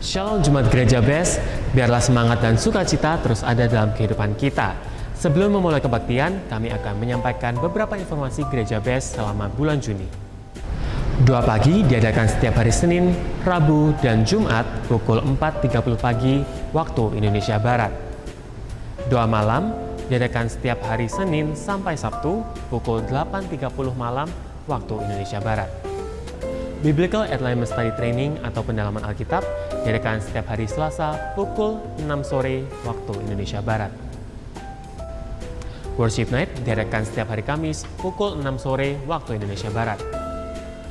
Shalom Jemaat Gereja Best, biarlah semangat dan sukacita terus ada dalam kehidupan kita. Sebelum memulai kebaktian, kami akan menyampaikan beberapa informasi Gereja Best selama bulan Juni. Doa pagi diadakan setiap hari Senin, Rabu, dan Jumat pukul 4.30 pagi waktu Indonesia Barat. Doa malam diadakan setiap hari Senin sampai Sabtu pukul 8.30 malam waktu Indonesia Barat. Biblical Alignment Study Training atau pendalaman Alkitab diadakan setiap hari Selasa pukul 6 sore waktu Indonesia Barat. Worship Night diadakan setiap hari Kamis pukul 6 sore waktu Indonesia Barat.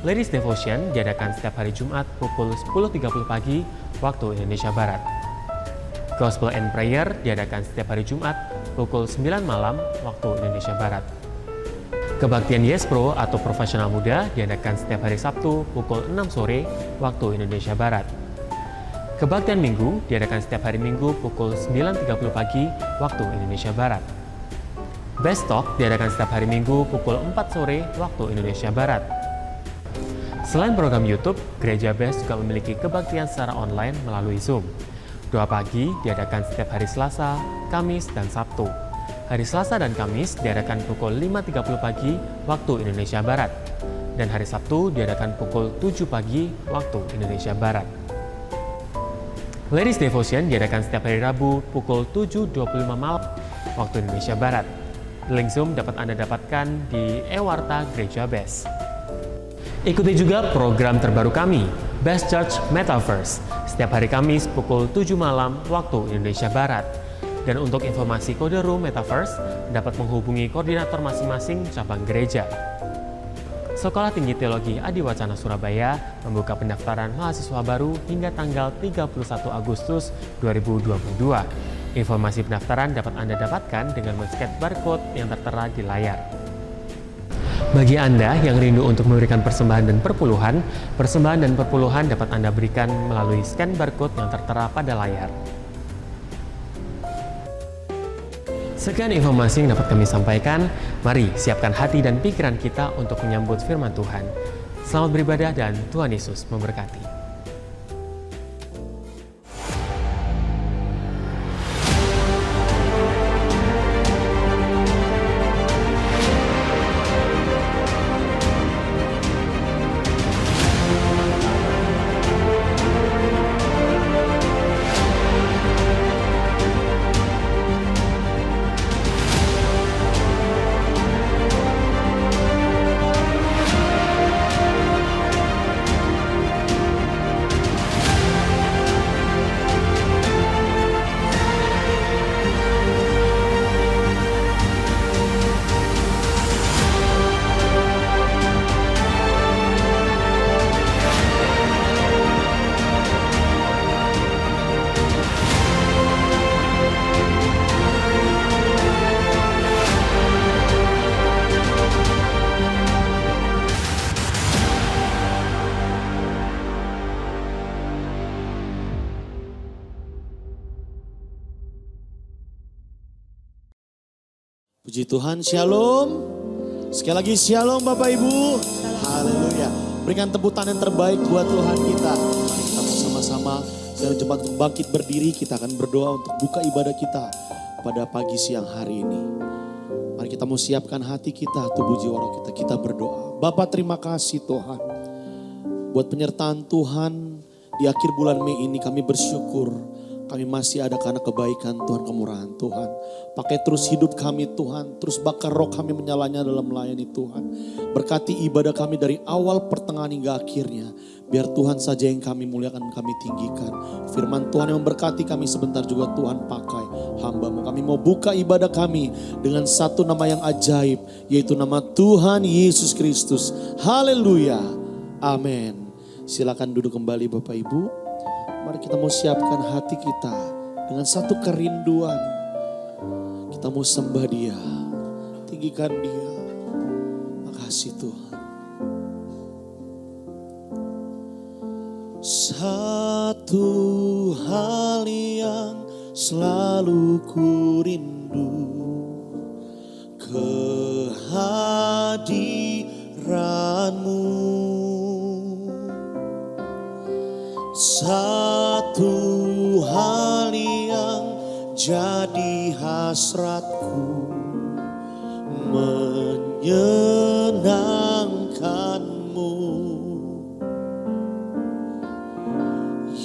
Ladies Devotion diadakan setiap hari Jumat pukul 10.30 pagi waktu Indonesia Barat. Gospel and Prayer diadakan setiap hari Jumat pukul 9 malam waktu Indonesia Barat. Kebaktian Yes Pro atau Profesional Muda diadakan setiap hari Sabtu pukul 6 sore waktu Indonesia Barat. Kebaktian Minggu diadakan setiap hari Minggu pukul 9.30 pagi waktu Indonesia Barat. Best Talk diadakan setiap hari Minggu pukul 4 sore waktu Indonesia Barat. Selain program YouTube, Gereja Best juga memiliki kebaktian secara online melalui Zoom. Doa pagi diadakan setiap hari Selasa, Kamis, dan Sabtu. Hari Selasa dan Kamis diadakan pukul 5.30 pagi waktu Indonesia Barat. Dan hari Sabtu diadakan pukul 7 pagi waktu Indonesia Barat. Ladies Devotion diadakan setiap hari Rabu pukul 7.25 malam waktu Indonesia Barat. Link Zoom dapat Anda dapatkan di Ewarta Gereja Best. Ikuti juga program terbaru kami, Best Church Metaverse, setiap hari Kamis pukul 7 malam waktu Indonesia Barat. Dan untuk informasi kode room Metaverse, dapat menghubungi koordinator masing-masing cabang gereja. Sekolah Tinggi Teologi Adiwacana Surabaya membuka pendaftaran mahasiswa baru hingga tanggal 31 Agustus 2022. Informasi pendaftaran dapat Anda dapatkan dengan men-scan barcode yang tertera di layar. Bagi Anda yang rindu untuk memberikan persembahan dan perpuluhan dapat Anda berikan melalui scan barcode yang tertera pada layar. Sekian informasi yang dapat kami sampaikan. Mari siapkan hati dan pikiran kita untuk menyambut firman Tuhan. Selamat beribadah dan Tuhan Yesus memberkati. Puji Tuhan, shalom. Sekali lagi shalom Bapak Ibu. Haleluya. Berikan tepuk tangan yang terbaik buat Tuhan kita. Mari kita mau sama-sama secara cepat bangkit berdiri. Kita akan berdoa untuk buka ibadah kita pada pagi siang hari ini. Mari kita mau siapkan hati kita, tubuh jiwa roh kita. Kita berdoa. Bapa, terima kasih Tuhan. Buat penyertaan Tuhan di akhir bulan Mei ini kami bersyukur. Kami masih ada karena kebaikan Tuhan, kemurahan Tuhan. Pakai terus hidup kami Tuhan. Terus bakar roh kami menyalanya dalam melayani Tuhan. Berkati ibadah kami dari awal pertengahan hingga akhirnya. Biar Tuhan saja yang kami muliakan, kami tinggikan. Firman Tuhan yang memberkati kami sebentar juga Tuhan pakai hamba-Mu. Kami mau buka ibadah kami dengan satu nama yang ajaib. Yaitu nama Tuhan Yesus Kristus. Haleluya. Amin. Silakan duduk kembali Bapak Ibu. Mari kita mau siapkan hati kita dengan satu kerinduan. Kita mau sembah Dia, tinggikan Dia. Makasih Tuhan. Satu hal yang selalu ku rindu, kehadiran-Mu. Satu hal yang jadi hasratku, menyenangkanmu.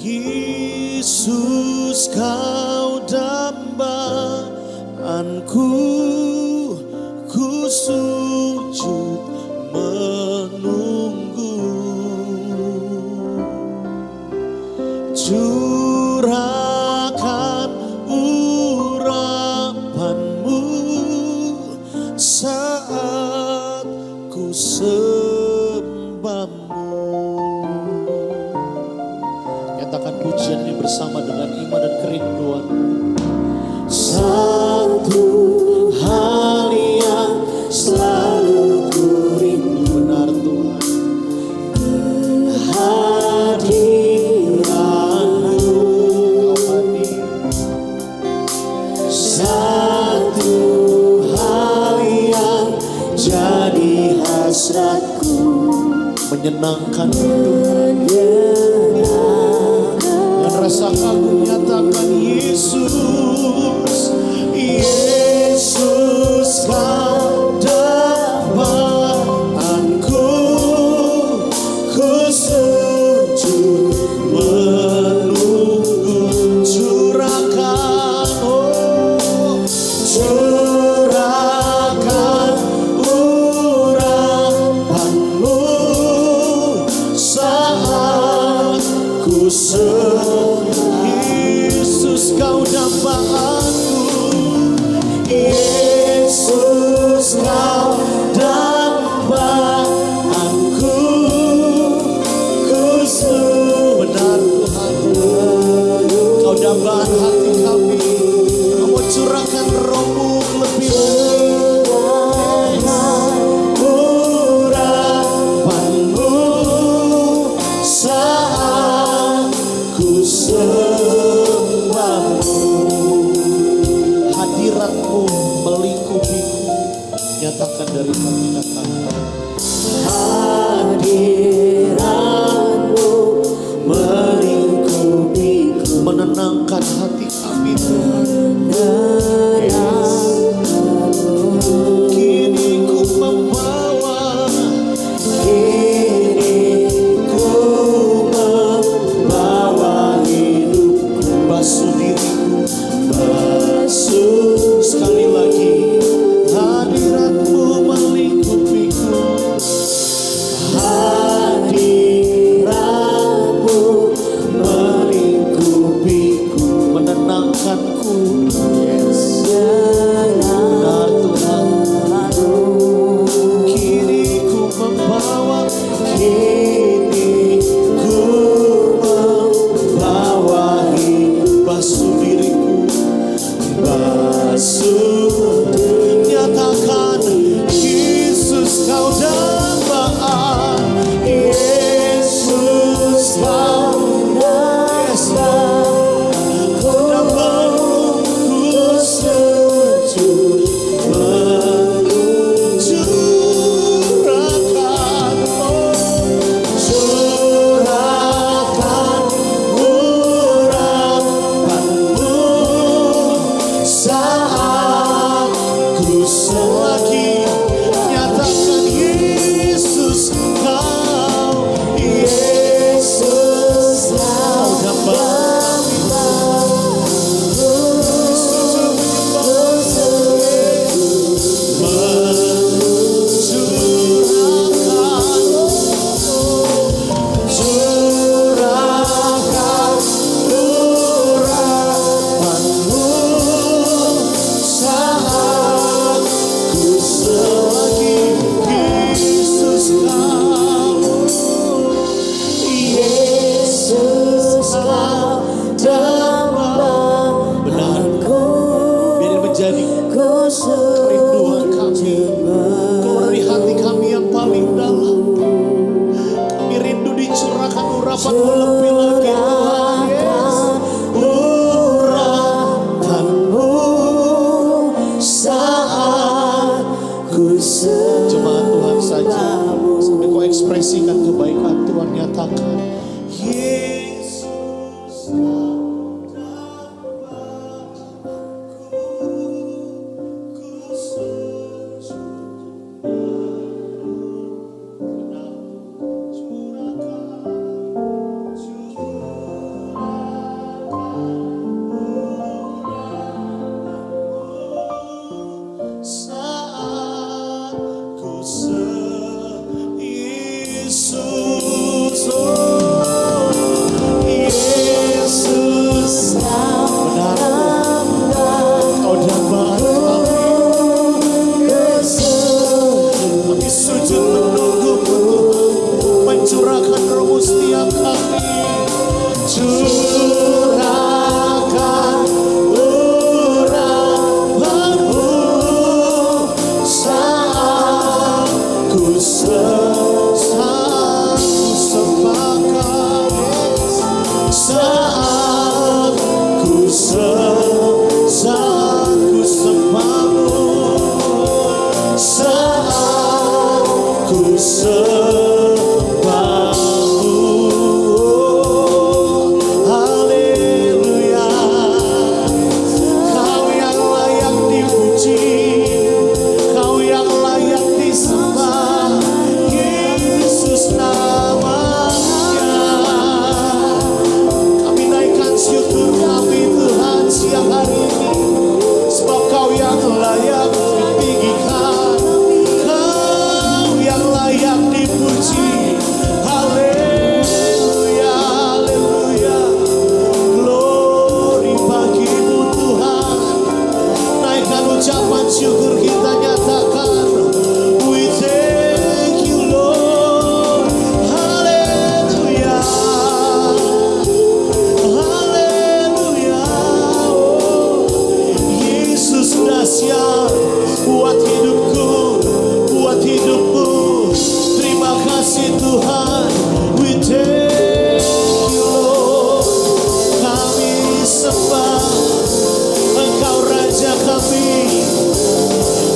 Yesus, kau dambaanku, ku sujud menunggu. Curahkan urapanmu saat ku sembahmu. Nyatakan pujian ini bersama dengan iman dan kerinduan. Satu hal yang selalu ku rindu, benar Tuhan, hadiratmu. Kau hadir. Satu hal yang jadi hasratku, menyenangkan Tuhan. Dan rasa kagum nyatakan Yesus, Yesus, kau dambaanku, ku sujud menunggu. Curahkan, oh, curahkan urapanmu saat ku Yesus, kau dambaanku. Yesus, kau dambaanku, ku benar Tuhan. Kau dambaan hati kami. Kau mau curahkan rohmu lebih urapanmu saat ku sembahmu. Hadiratmu melingkupiku. Nyatakan dari hati, katakan hadiratmu melingkupiku, menenangkan hati kami Tuhan. Kini ku membawa, kini ku membawa hidupku, basuh diriku, basuh sekali lagi. Hadiratmu melingkupiku, hadiratmu curahkan urapanmu saat ku sepakat, saat ku sembahmu, saat ku sembahmu. Haleluya, Kau yang layak dipuji, Kau yang layak disembah, Yesus namanya. Kami naikkan syukur kami Tuhan siang hari ini, sebab Kau yang layak ditinggikan, Kau yang layak dipuji. Haleluya, haleluya, glory bagimu Tuhan. Naikkan ucapan syukur kita nyatakan, we thank you Lord. Haleluya, haleluya. Oh, Yesus dahsyat buat hidupku, buat hidupmu. Terima kasih Tuhan, we thank you Lord. Kami sembah Engkau Raja kami,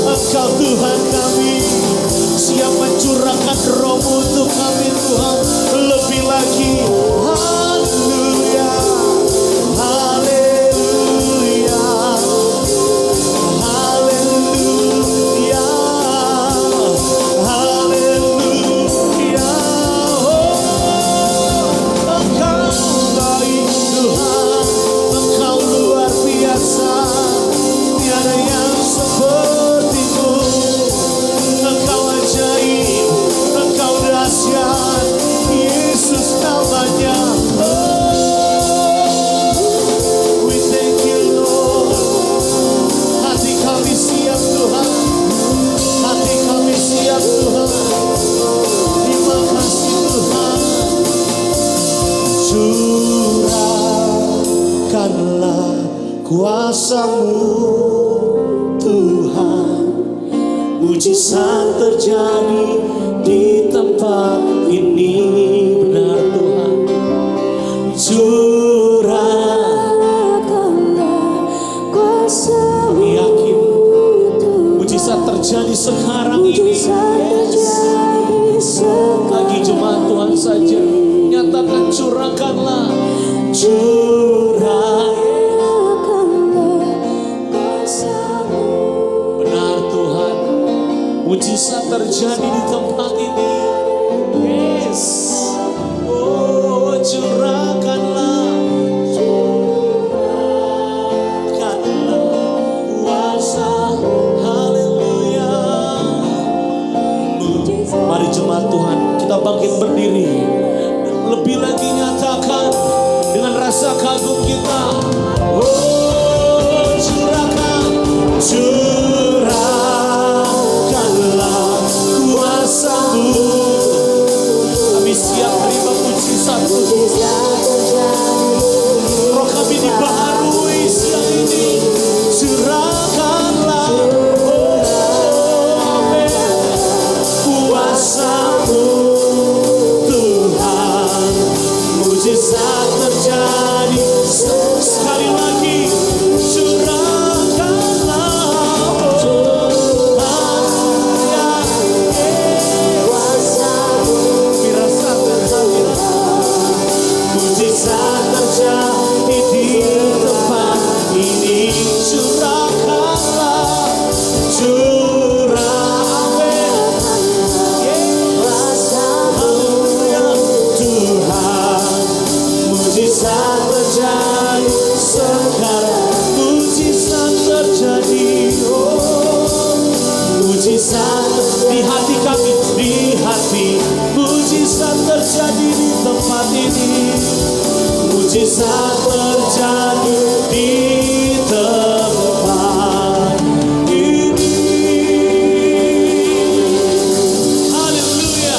Engkau Tuhan kami. Siap mencurahkan roh-Mu untuk kami Tuhan, lebih lagi. Haleluya, haleluya, haleluya, haleluya. Oh, Engkau baik Tuhan, Engkau luar biasa, tiada yang seperti-Mu. Engkau ajaib, Engkau dahsyat, Yesus namanya. Oh, we thank you Lord. Hati kami siap Tuhan, hati kami siap Tuhan. Terima kasih Tuhan. Curahkanlah kuasa-Mu Tuhan, mujizat terjadi di tempat ini. Benar Tuhan, Curahkanlah kuasa-Mu kami yakin Tuhan, mujizat terjadi sekarang ini. mujizat terjadi sekarang. Bagi jemaat Tuhan saja, nyatakan curahkanlah, curah. Curahkanlah kuasa-Mu. Benar Tuhan, mujizat terjadi di tempat ini. Yes. Oh, curahkanlah, curahkanlah kuasa. Haleluya. Mari jemaat Tuhan, kita bangkit berdiri. Lebih lagi nyatakan dengan rasa kagum kita. Oh, curahkanlah kuasa-Mu. Kami siap terima mujizat-Mu. Roh kami dibaharui siang ini. Curahkanlah, oh, amin, kuasa-Mu Tuhan, mujizat terjadi. Sekali lagi, curahkanlah, oh, haleluya, kuasa-Mu, firasat terjadi, mujizat terjadi di tempat ini. Curahkanlah, haleluya, Tuhan, mujizat terjadi sekarang, mujizat terjadi, oh, mujizat di hati kami, di hati, mujizat terjadi di tempat ini, mujizat terjadi di tempat ini. Haleluya,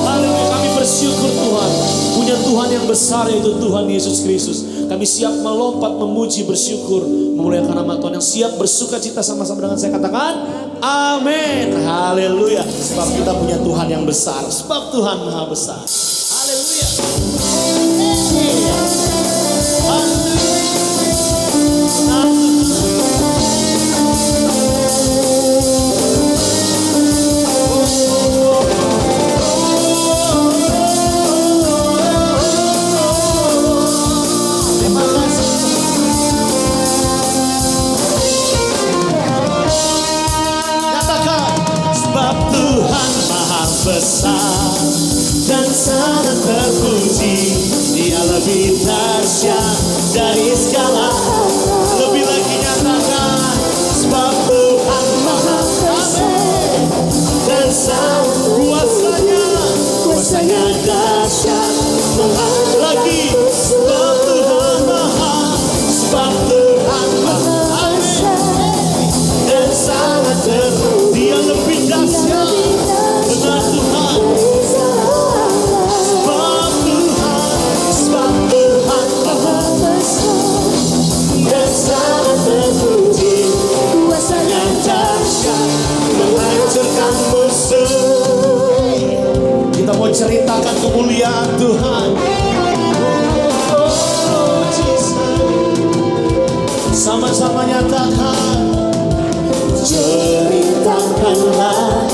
haleluya, kami bersyukur Tuhan, punya Tuhan yang besar. besar yaitu Tuhan Yesus Kristus. Kami siap melompat, memuji, bersyukur, memuliakan nama Tuhan. Yang siap bersuka cita sama-sama dengan saya katakan amin. Haleluya. Sebab kita punya Tuhan yang besar. Sebab Tuhan maha besar. Haleluya. Besar dan sangat terpuji, Dia lebih dahsyat dari segala. Lebih lagi nyatakan, sebab Tuhan maha besar dan sangat kuasanya dahsyat. Lagi, sebab Tuhan maha besar dan sangat terpuji. Dia lebih dahsyat. Benar Tuhan, sebab Tuhan maha besar dan sangat terpuji, kuasanya dahsyat menghancurkan musuh. Kita mau ceritakan kemuliaan Tuhan. Oh Jesus, sama-sama nyatakan, ceritakanlah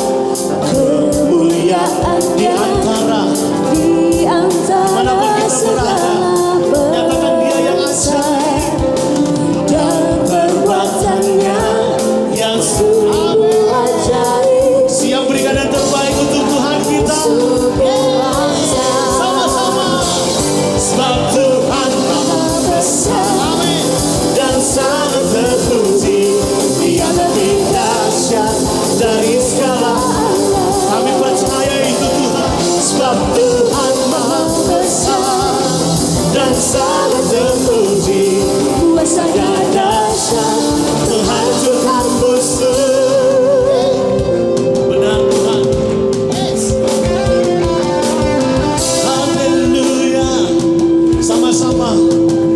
kemuliaan di antara manapun kita berada. Nyatakan Dia yang ajaib dan perbuatannya yang sungguh ajaib. Siap berikan yang terbaik untuk Tuhan kita. Sama-sama. Sebab Tuhan maha besar, amin, dan sangat terpuji. Dia lebih dahsyat dari segala. Kami percaya itu Tuhan. Sebab Tuhan maha besar dan sangat terpuji, kuasanya dahsyat menghancurkan musuh. Benar Tuhan. Haleluya. Sama-sama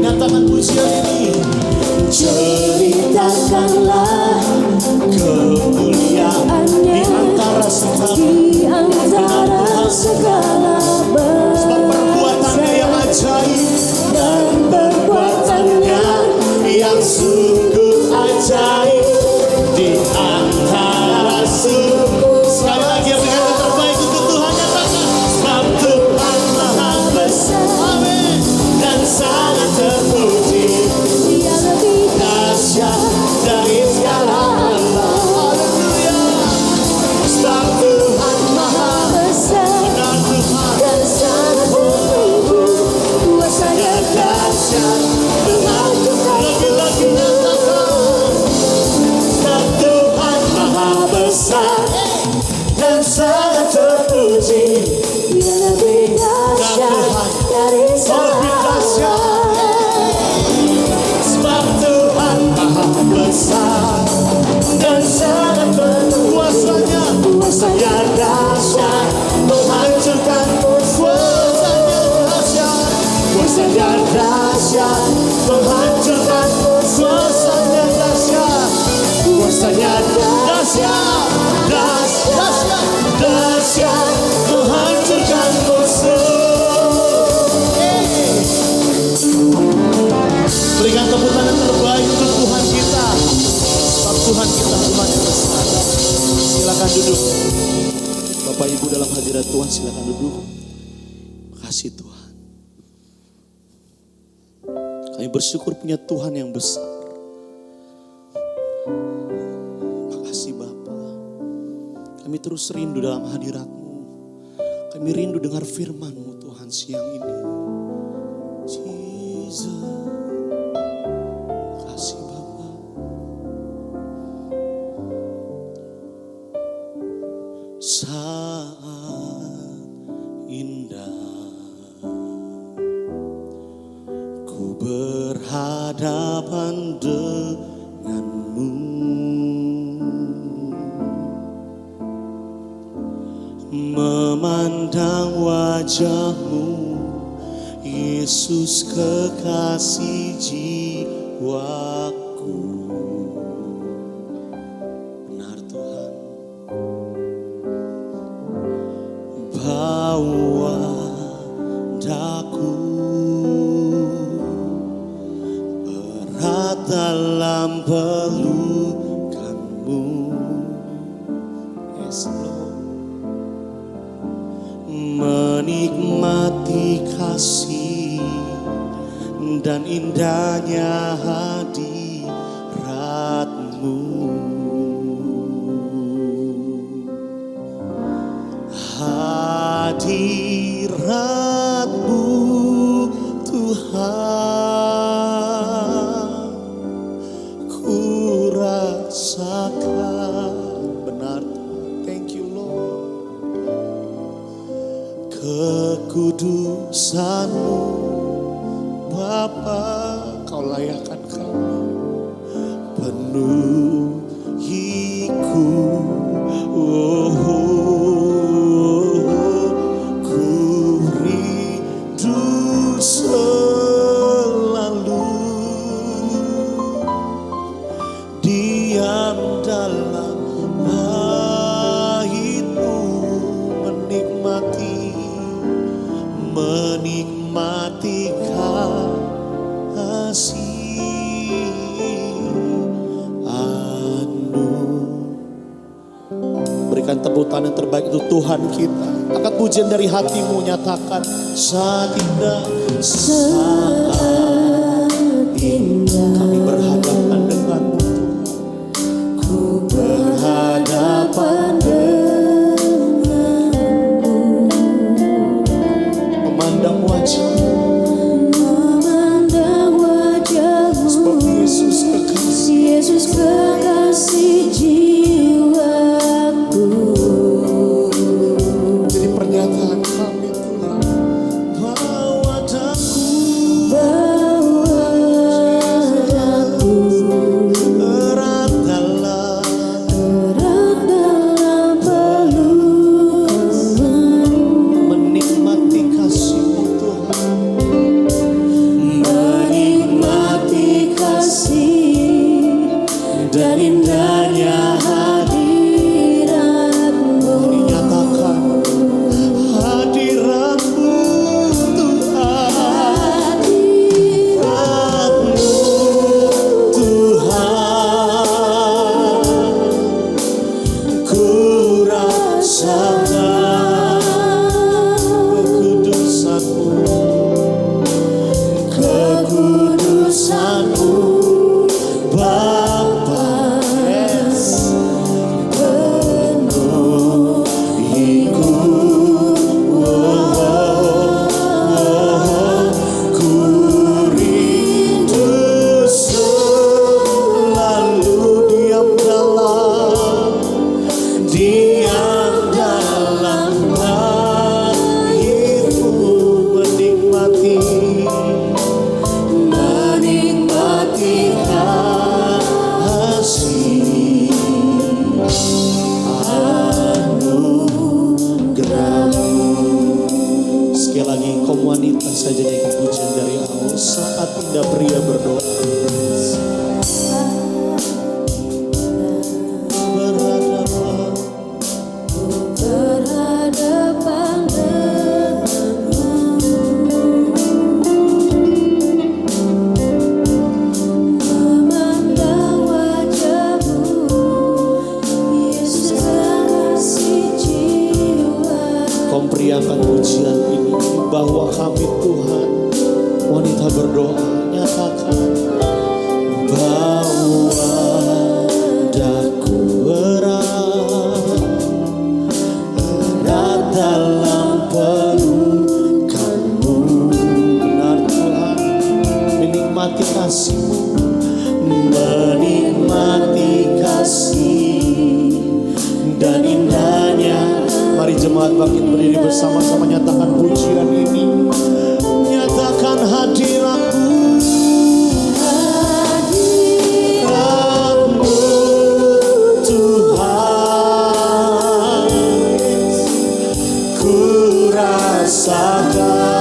nyatakan pujian ini. Ceritakanlah kemuliaan di antara segala sebab perbuatannya yang ajaib dan perbuatannya yang sungguh ajaib di antara suku. Sekali lagi yang berikan yang terbaik untuk Tuhan, nyatakan sebab Tuhan maha besar, amin, dan sangat terpuji. Dia lebih dahsyat dari segala Allah. Haleluya. Sebab Tuhan maha besar, benar Tuhan, dan sangat terpuji, kuasanya dahsyat menghancurkan. Lagi-lagi nyatakan, sebab Tuhan maha besar dan sangat terpuji. Dia lebih dahsyat dari segala. Sebab Tuhan maha besar dan sangat berkuasanya, kuasanya dahsyat menghancurkan kuasanya dahsyat, kuasanya dahsyat menghancurkan kuasanya dahsyat, kuasanya dahsyat, dahsyat menghancurkan musuh. Berikan tepuk tangan terbaik untuk Tuhan kita. Sebab Tuhan kita Tuhan yang besar. Silakan duduk. Bapak Ibu dalam hadirat Tuhan silakan duduk. Kasih Tuhan. Kami bersyukur punya Tuhan yang besar. Makasih Bapa. Kami terus rindu dalam hadirat-Mu. Kami rindu dengar firman-Mu Tuhan siang ini. Jesus. Saat indah ku berhadapan denganmu, memandang wajah-Mu Yesus kekasih jiwaku. Benar Tuhan. Bawa daku erat dalam pelukanmu. Yes, Lord. Menikmati kasih dan indahnya hadirat-Mu. Hadirat-Mu Tuhan, ku rasakan. Benar, thank you Lord. Kekudusan-Mu Bapa, Kau layakkan kami. Penuhiku, ku rindu selalu diam dalam bait-Mu, menikmati kasih Berikan tepuk tangan yang terbaik untuk Tuhan kita. Angkat pujian dari hatimu, nyatakan saat indah, saat indah kami berhadapan dengan-Mu. Ku berhadapan dengan-Mu, memandang wajah-Mu, seperti Yesus kekasih, Yesus kekasih jiwaku. jadi pernyataan kami Tuhan, bawa daku erat dalam peluk-Mu, menikmati kasih-Mu Tuhan, menikmati kasih dan indahnya hadirat-Mu. dinyatakan hadirat-Mu Tuhan, hadirat-Mu Tuhan, ku rasakan kekudusan-Mu Bapa, yes, penuhiku, ku rindu selalu diam dalam bait-Mu, menikmati kasih anugerah-Mu. Sekali lagi kaum wanita saja nyanyikan pujian dari awal. Saat indah pria berdoa, berhadapan Berhadapan dengan-Mu, memandang wajah-Mu, Yesus kekasih jiwa. kaum pria akan pujian ini, bahwa kami Tuhan wanita berdoa, nyatakan bahwa daku erat dalam pelukan-Mu. Benar Tuhan, menikmati kasih-Mu, menikmati kasih dan indahnya. Mari jemaat bangkit berdiri bersama-sama, nyatakan pujian ini, nyatakan hadirat-Mu, hadirat-Mu Tuhan, ku rasakan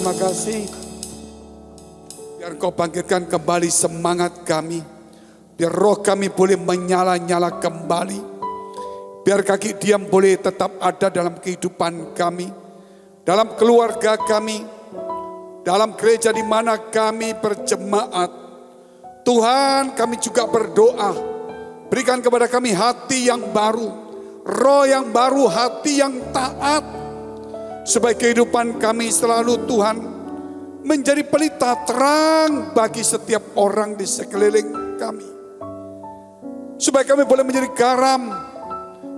terima kasih. Biar Engkau bangkitkan kembali semangat kami. Biar roh kami boleh menyala-nyala kembali. Biar kaki diam boleh tetap ada dalam kehidupan kami. Dalam keluarga kami. Dalam gereja di mana kami berjemaat. Tuhan, kami juga berdoa. Berikan kepada kami hati yang baru. Roh yang baru, hati yang taat. Supaya kehidupan kami selalu Tuhan menjadi pelita terang bagi setiap orang di sekeliling kami. Supaya kami boleh menjadi garam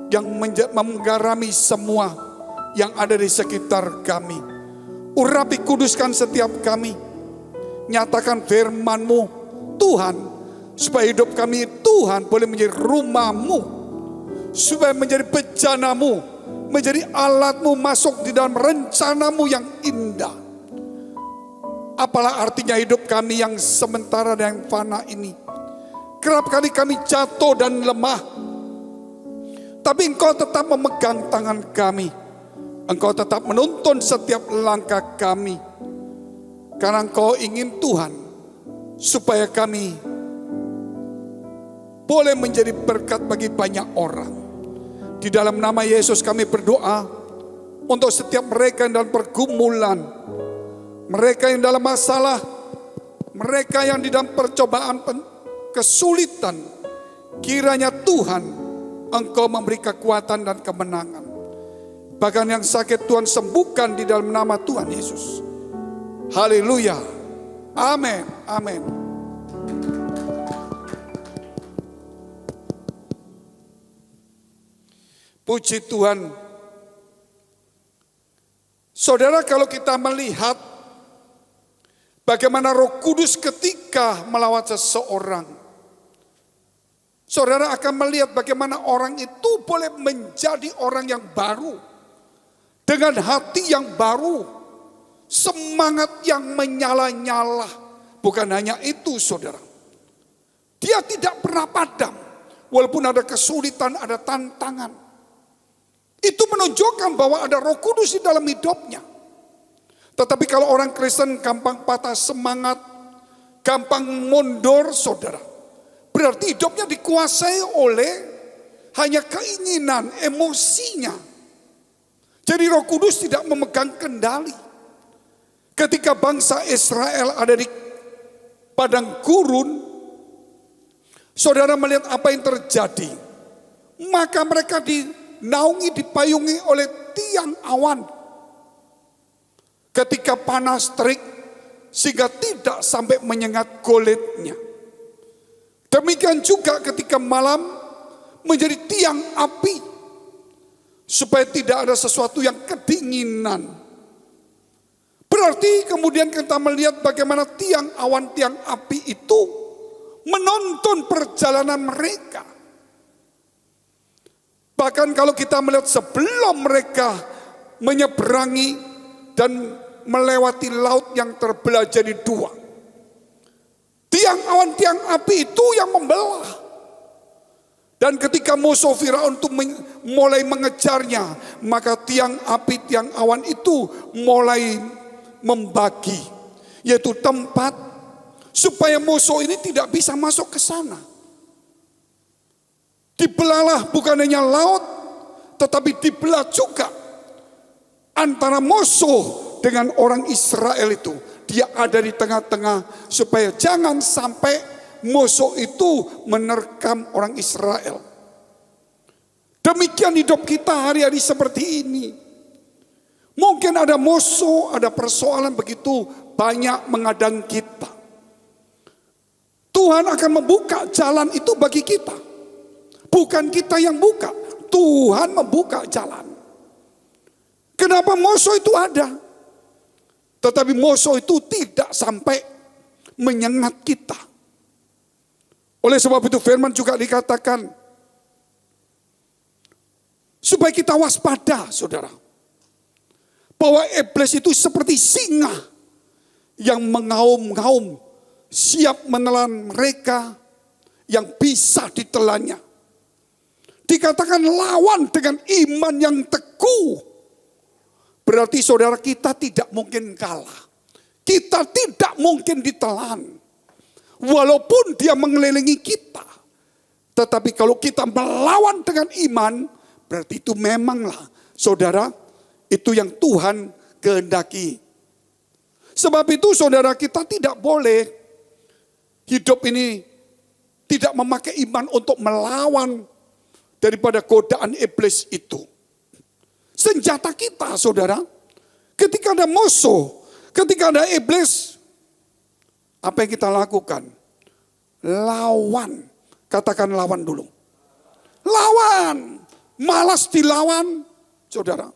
yang menggarami semua yang ada di sekitar kami. Urapi kuduskan setiap kami. Nyatakan firman-Mu Tuhan. Supaya hidup kami Tuhan boleh menjadi rumah-Mu. Supaya menjadi bejana-Mu. Menjadi alat-Mu masuk di dalam rencana-Mu yang indah. Apalah artinya hidup kami yang sementara dan yang fana ini. Kerap kali kami jatuh dan lemah. Tapi Engkau tetap memegang tangan kami. Engkau tetap menuntun setiap langkah kami. Karena Engkau ingin Tuhan. Supaya kami boleh menjadi berkat bagi banyak orang. Di dalam nama Yesus kami berdoa. Untuk setiap mereka yang dalam pergumulan. Mereka yang dalam masalah. Mereka yang di dalam percobaan kesulitan, kiranya Tuhan Engkau memberi kekuatan dan kemenangan. Bahkan yang sakit Tuhan sembuhkan di dalam nama Tuhan Yesus. Haleluya. Amin. Amin. Puji Tuhan. Saudara, kalau kita melihat bagaimana Roh Kudus ketika melawat seseorang, saudara akan melihat bagaimana orang itu boleh menjadi orang yang baru. Dengan hati yang baru. Semangat yang menyala-nyala. Bukan hanya itu saudara. Dia tidak pernah padam. Walaupun ada kesulitan, ada tantangan. Itu menunjukkan bahwa ada Roh Kudus di dalam hidupnya. Tetapi kalau orang Kristen gampang patah semangat. Gampang mundur saudara. Berarti hidupnya dikuasai oleh hanya keinginan, emosinya. Jadi Roh Kudus tidak memegang kendali. Ketika bangsa Israel ada di padang gurun, saudara melihat apa yang terjadi. Maka mereka dinaungi, dipayungi oleh tiang awan. Ketika panas terik, sehingga tidak sampai menyengat kulitnya. Demikian juga ketika malam menjadi tiang api. Supaya tidak ada sesuatu yang kedinginan. Berarti kemudian kita melihat bagaimana tiang awan, tiang api itu menuntun perjalanan mereka. Bahkan kalau kita melihat sebelum mereka menyeberangi dan melewati laut yang terbelah jadi dua. Tiang awan, tiang api itu yang membelah. Dan ketika musuh Firaun itu mulai mengejarnya, maka tiang api, tiang awan itu mulai membagi. Yaitu tempat supaya musuh ini tidak bisa masuk ke sana. Dibelahlah bukan hanya laut, tetapi dibelah juga antara musuh dengan orang Israel itu. Dia ada di tengah-tengah supaya jangan sampai musuh itu menerkam orang Israel. Demikian hidup kita hari-hari seperti ini. Mungkin ada musuh, ada persoalan begitu banyak menghadang kita. Tuhan akan membuka jalan itu bagi kita. Bukan kita yang buka, Tuhan membuka jalan. Kenapa musuh itu ada? Tetapi musuh itu tidak sampai menyengat kita. Oleh sebab itu firman juga dikatakan supaya kita waspada saudara. Bahwa iblis itu seperti singa yang mengaum-ngaum siap menelan mereka yang bisa ditelannya. Dikatakan lawan dengan iman yang teguh. Berarti saudara kita tidak mungkin kalah. kita tidak mungkin ditelan. Walaupun dia mengelilingi kita. Tetapi kalau kita melawan dengan iman, berarti itu memanglah, saudara, itu yang Tuhan kehendaki. Sebab itu saudara, kita tidak boleh hidup ini tidak memakai iman untuk melawan daripada godaan iblis itu. Senjata kita, saudara, ketika ada musuh, ketika ada iblis, apa yang kita lakukan? Lawan. Katakan lawan dulu. Lawan. Malas dilawan, saudara.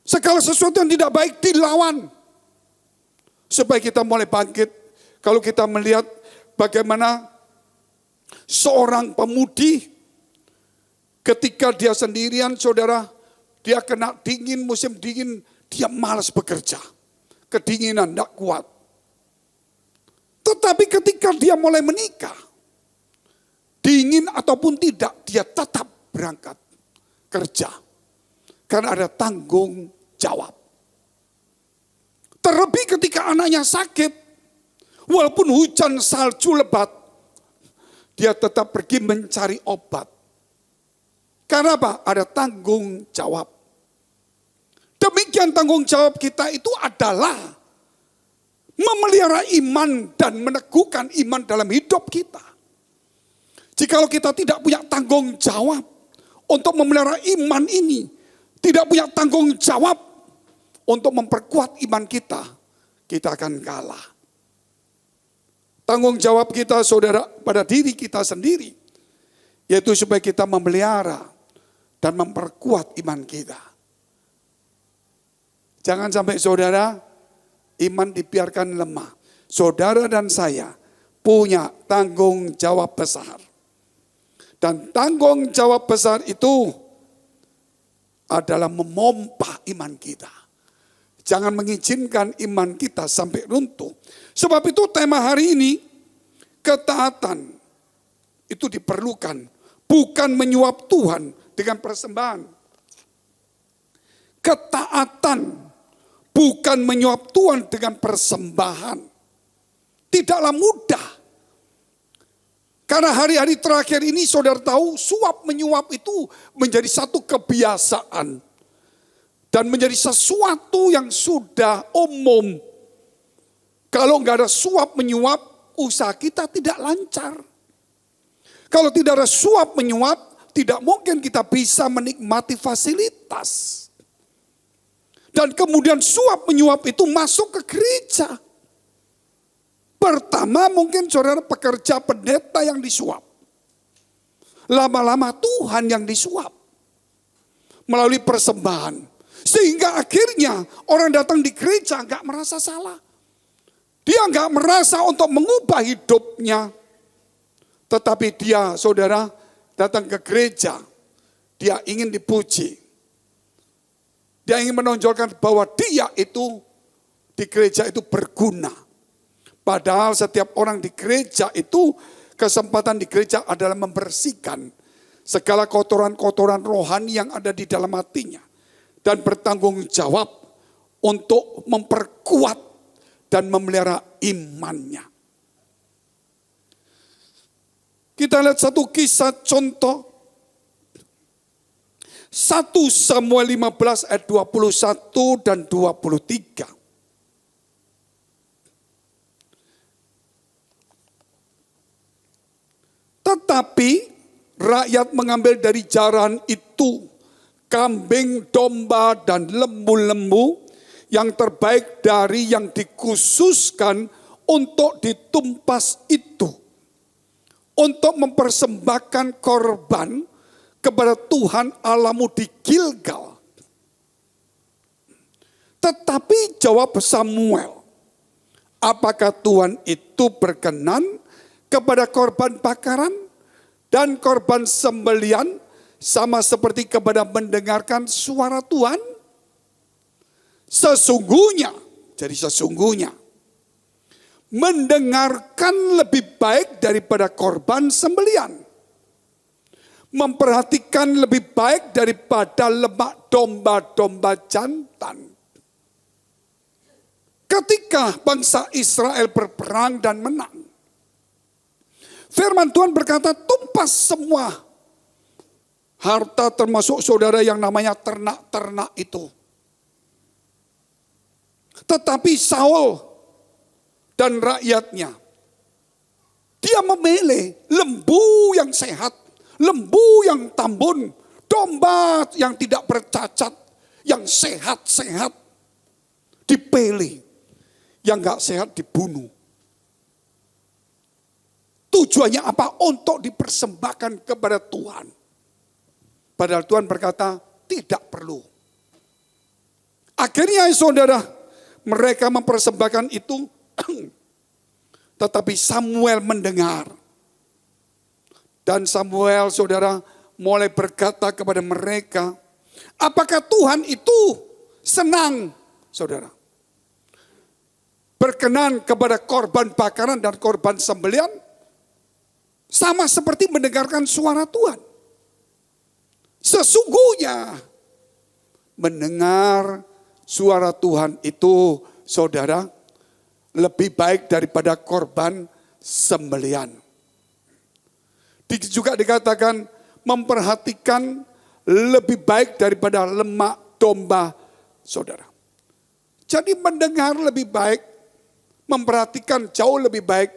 Segala sesuatu yang tidak baik dilawan. Supaya kita mulai bangkit. Kalau kita melihat bagaimana seorang pemudi ketika dia sendirian, saudara, dia kena dingin, musim dingin, dia malas bekerja. Kedinginan, tidak kuat. Tetapi ketika dia mulai menikah, dingin ataupun tidak, dia tetap berangkat kerja. Karena ada tanggung jawab. Terlebih ketika anaknya sakit, walaupun hujan salju lebat, dia tetap pergi mencari obat. Karena apa? Ada tanggung jawab. Demikian tanggung jawab kita itu adalah memelihara iman dan meneguhkan iman dalam hidup kita. Jikalau kita tidak punya tanggung jawab untuk memelihara iman ini, tidak punya tanggung jawab untuk memperkuat iman kita, kita akan kalah. Tanggung jawab kita, saudara, pada diri kita sendiri, yaitu supaya kita memelihara dan memperkuat iman kita. Jangan sampai saudara, iman dibiarkan lemah. Saudara dan saya punya tanggung jawab besar. Dan tanggung jawab besar itu adalah memompa iman kita. Jangan mengizinkan iman kita sampai runtuh. Sebab itu tema hari ini, ketaatan itu diperlukan. Bukan menyuap Tuhan dengan persembahan. Ketaatan bukan menyuap Tuhan dengan persembahan. Tidaklah mudah. Karena hari-hari terakhir ini saudara tahu suap menyuap itu menjadi satu kebiasaan. Dan menjadi sesuatu yang sudah umum. Kalau nggak ada suap menyuap, usaha kita tidak lancar. Kalau tidak ada suap menyuap, tidak mungkin kita bisa menikmati fasilitas. Dan kemudian suap menyuap itu masuk ke gereja. Pertama mungkin saudara pekerja pendeta yang disuap. Lama-lama Tuhan yang disuap. Melalui persembahan. Sehingga akhirnya orang datang di gereja gak merasa salah. Dia gak merasa untuk mengubah hidupnya. Tetapi dia saudara datang ke gereja. Dia ingin dipuji. Dia ingin menonjolkan bahwa dia itu di gereja itu berguna. Padahal setiap orang di gereja itu kesempatan di gereja adalah membersihkan segala kotoran-kotoran rohani yang ada di dalam hatinya. Dan bertanggung jawab untuk memperkuat dan memelihara imannya. Kita lihat satu kisah contoh. 1 Samuel 15 ayat 21 dan 23. Tetapi rakyat mengambil dari jaran itu kambing, domba, dan lembu-lembu yang terbaik dari yang dikhususkan untuk ditumpas itu. Untuk mempersembahkan korban kepada Tuhan Allahmu di Gilgal. Tetapi jawab Samuel, apakah Tuhan itu berkenan kepada korban bakaran dan korban sembelian sama seperti kepada mendengarkan suara Tuhan? Sesungguhnya, jadi sesungguhnya, mendengarkan lebih baik daripada korban sembelian. Memperhatikan lebih baik daripada lemak domba-domba jantan. ketika bangsa Israel berperang dan menang, firman Tuhan berkata, tumpas semua harta termasuk saudara yang namanya ternak-ternak itu. Tetapi Saul dan rakyatnya, dia memilih lembu yang sehat, lembu yang tambun, domba yang tidak bercacat, yang sehat-sehat dipilih, yang gak sehat dibunuh. Tujuannya apa? Untuk dipersembahkan kepada Tuhan. Padahal Tuhan berkata, tidak perlu. Akhirnya saudara, mereka mempersembahkan itu, tetapi Samuel mendengar. Dan Samuel, saudara, mulai berkata kepada mereka, apakah Tuhan itu senang, saudara, berkenan kepada korban bakaran dan korban sembelihan? Sama seperti mendengarkan suara Tuhan. Sesungguhnya mendengar suara Tuhan itu, saudara, lebih baik daripada korban sembelihan. Juga dikatakan memperhatikan lebih baik daripada lemak domba, saudara. Jadi mendengar lebih baik, memperhatikan jauh lebih baik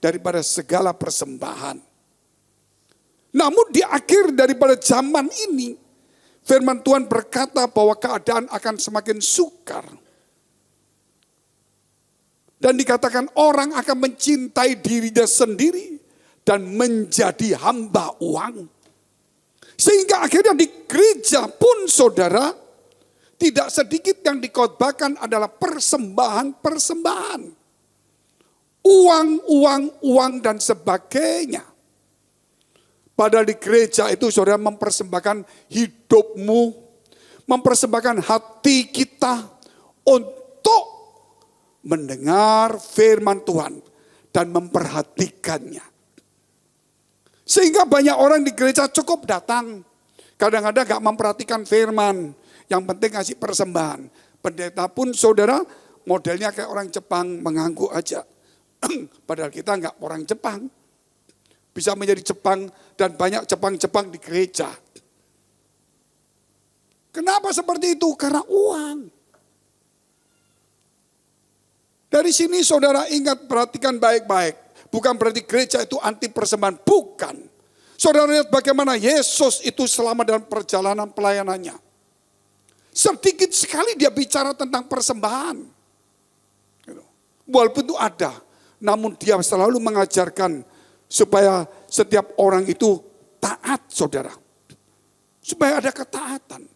daripada segala persembahan. Namun di akhir daripada zaman ini, firman Tuhan berkata bahwa keadaan akan semakin sukar. Dan dikatakan orang akan mencintai dirinya sendiri dan menjadi hamba uang. Sehingga akhirnya di gereja pun saudara, tidak sedikit yang dikhotbahkan adalah persembahan-persembahan. Uang dan sebagainya. Padahal di gereja itu saudara mempersembahkan hidupmu, mempersembahkan hati kita untuk mendengar firman Tuhan dan memperhatikannya. Sehingga banyak orang di gereja cukup datang, kadang-kadang gak memperhatikan firman, yang penting ngasih persembahan. Pendeta pun saudara modelnya kayak orang Jepang, mengangguk aja. Padahal kita gak orang Jepang. Bisa menjadi Jepang dan banyak Jepang-Jepang di gereja. Kenapa seperti itu? Karena uang. Dari sini saudara ingat, perhatikan baik-baik. Bukan berarti gereja itu anti persembahan, bukan. Saudara lihat bagaimana Yesus itu selama dalam perjalanan pelayanannya. Sedikit sekali dia bicara tentang persembahan. Walaupun itu ada, namun dia selalu mengajarkan supaya setiap orang itu taat, saudara. Supaya ada ketaatan.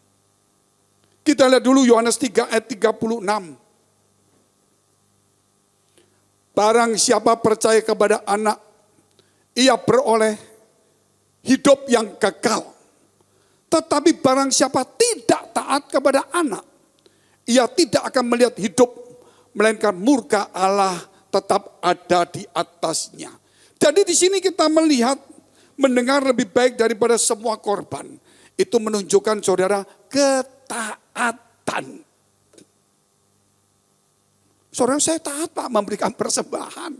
Kita lihat dulu Yohanes 3 ayat 36. Barang siapa percaya kepada anak, ia beroleh hidup yang kekal. Tetapi barang siapa tidak taat kepada anak, ia tidak akan melihat hidup, melainkan murka Allah tetap ada di atasnya. Jadi di sini kita melihat, mendengar lebih baik daripada semua korban. Itu menunjukkan saudara ketaatan. Saudara, saya taat Pak memberikan persembahan.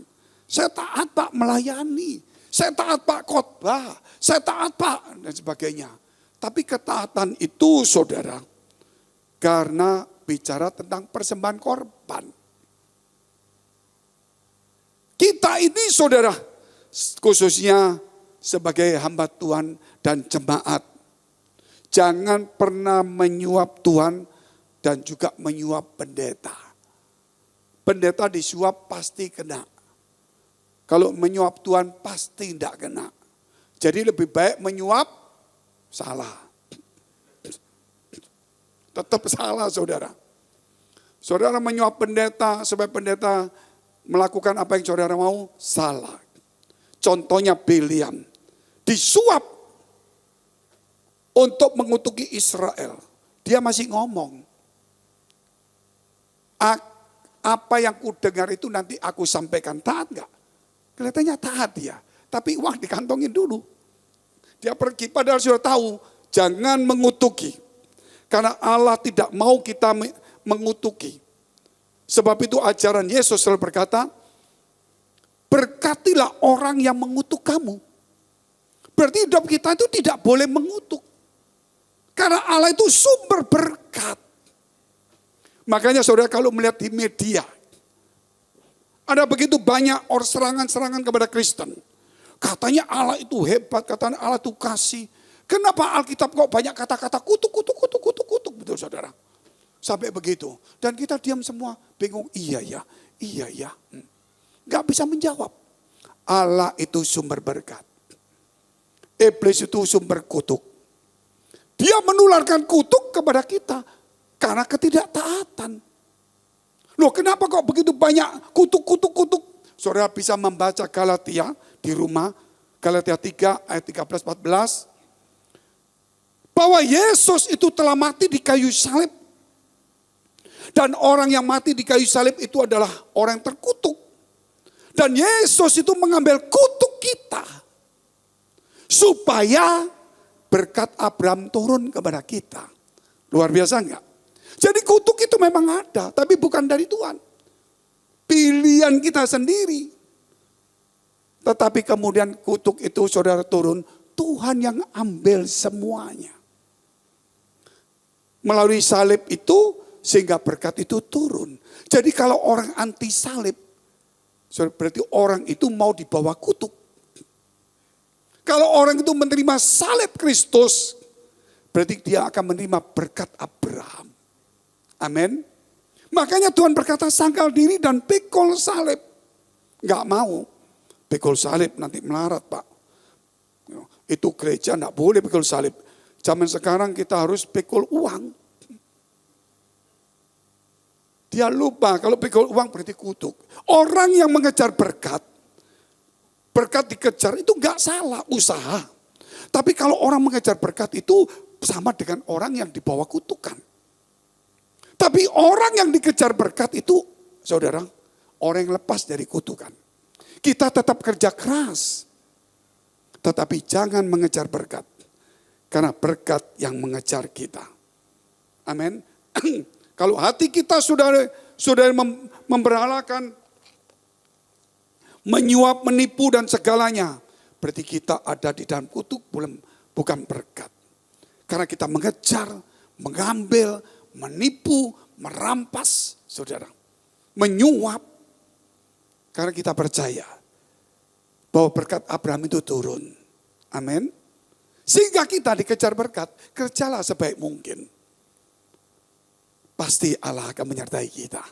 Saya taat Pak melayani. Saya taat Pak khotbah. Saya taat Pak dan sebagainya. Tapi ketaatan itu saudara, karena bicara tentang persembahan korban. Kita ini saudara, khususnya sebagai hamba Tuhan dan jemaat, jangan pernah menyuap Tuhan dan juga menyuap pendeta. Pendeta disuap pasti kena. Kalau menyuap Tuhan pasti tidak kena. Jadi lebih baik menyuap, salah. Tetap salah saudara. Saudara menyuap pendeta supaya pendeta melakukan apa yang saudara mau, salah. Contohnya Biliam, disuap untuk mengutuki Israel. Dia masih ngomong, apa yang ku dengar itu nanti aku sampaikan. Taat gak? Kelihatannya taat dia, tapi uang dikantongin dulu. Dia pergi, padahal sudah tahu, jangan mengutuki. Karena Allah tidak mau kita mengutuki. Sebab itu ajaran Yesus selalu berkata, berkatilah orang yang mengutuk kamu. Berarti hidup kita itu tidak boleh mengutuk. Karena Allah itu sumber berkat. Makanya saudara kalau melihat di media, ada begitu banyak orang serangan-serangan kepada Kristen. Katanya Allah itu hebat, katanya Allah itu kasih. Kenapa Alkitab kok banyak kata-kata kutuk, betul saudara. Sampai begitu. Dan kita diam semua, bingung, iya ya. Gak bisa menjawab. Allah itu sumber berkat. Iblis itu sumber kutuk. Dia menularkan kutuk kepada kita karena ketidaktaatan. Loh kenapa kok begitu banyak kutuk. Saudara bisa membaca Galatia di rumah. Galatia 3 ayat 13-14. Bahwa Yesus itu telah mati di kayu salib. Dan orang yang mati di kayu salib itu adalah orang yang terkutuk. Dan Yesus itu mengambil kutuk kita. Supaya berkat Abraham turun kepada kita. Luar biasa enggak? Jadi kutuk itu memang ada, tapi bukan dari Tuhan. Pilihan kita sendiri. Tetapi kemudian kutuk itu saudara turun, Tuhan yang ambil semuanya. Melalui salib itu sehingga berkat itu turun. Jadi kalau orang anti salib, berarti orang itu mau dibawa kutuk. Kalau orang itu menerima salib Kristus, berarti dia akan menerima berkat Abraham. Amin. Makanya Tuhan berkata sangkal diri dan pikul salib. Enggak mau. Pikul salib nanti melarat Pak. Itu gereja enggak boleh pikul salib. Zaman sekarang kita harus pikul uang. Dia lupa kalau pikul uang berarti kutuk. Orang yang mengejar berkat dikejar itu enggak salah usaha. Tapi kalau orang mengejar berkat itu sama dengan orang yang dibawa kutukan. Tapi orang yang dikejar berkat itu, saudara, orang yang lepas dari kutukan. Kita tetap kerja keras, tetapi jangan mengejar berkat. Karena berkat yang mengejar kita. Amin. Kalau hati kita sudah memberhalakan, menyuap, menipu dan segalanya, berarti kita ada di dalam kutuk, bukan berkat. Karena kita mengejar, mengambil, menipu, merampas, saudara. Menyuap. Karena kita percaya bahwa berkat Abraham itu turun. Amin. Sehingga kita dikejar berkat, kerjalah sebaik mungkin. Pasti Allah akan menyertai kita.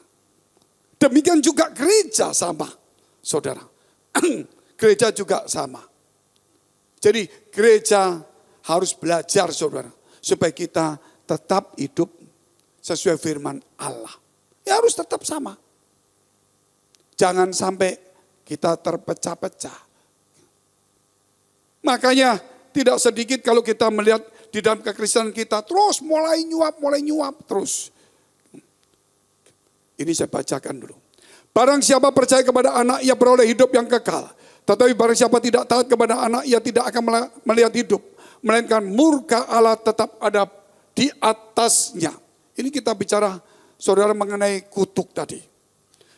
Demikian juga gereja sama, saudara. Gereja juga sama. Jadi gereja harus belajar, saudara. Supaya kita tetap hidup sesuai firman Allah. Ya harus tetap sama. Jangan sampai kita terpecah-pecah. Makanya tidak sedikit kalau kita melihat di dalam kekristenan kita terus mulai nyuap terus. Ini saya bacakan dulu. Barang siapa percaya kepada anak, ia beroleh hidup yang kekal. Tetapi barang siapa tidak taat kepada anak, ia tidak akan melihat hidup. Melainkan murka Allah tetap ada di atasnya. Ini kita bicara saudara mengenai kutuk tadi.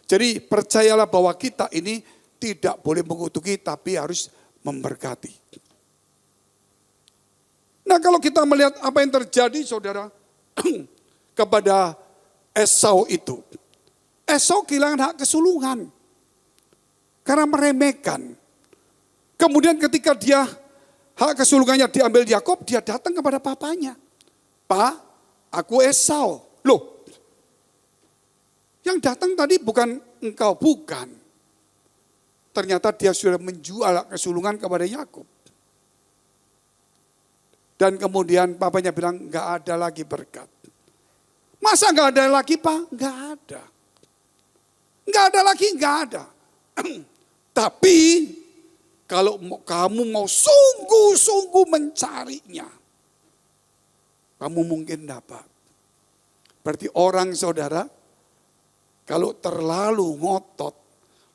Jadi percayalah bahwa kita ini tidak boleh mengutuki tapi harus memberkati. Nah kalau kita melihat apa yang terjadi saudara kepada Esau itu. Esau kehilangan hak kesulungan karena meremehkan. Kemudian ketika dia hak kesulungannya diambil Yakub, dia datang kepada papanya. Pak, aku Esau. Loh, yang datang tadi bukan engkau, bukan. Ternyata dia sudah menjual hak kesulungan kepada Yakub. Dan kemudian papanya bilang, enggak ada lagi berkat. Masa enggak ada lagi Pak? Enggak ada. Enggak ada lagi, enggak ada. Tapi kalau kamu mau sungguh-sungguh mencarinya, kamu mungkin dapat. Berarti orang saudara, kalau terlalu ngotot,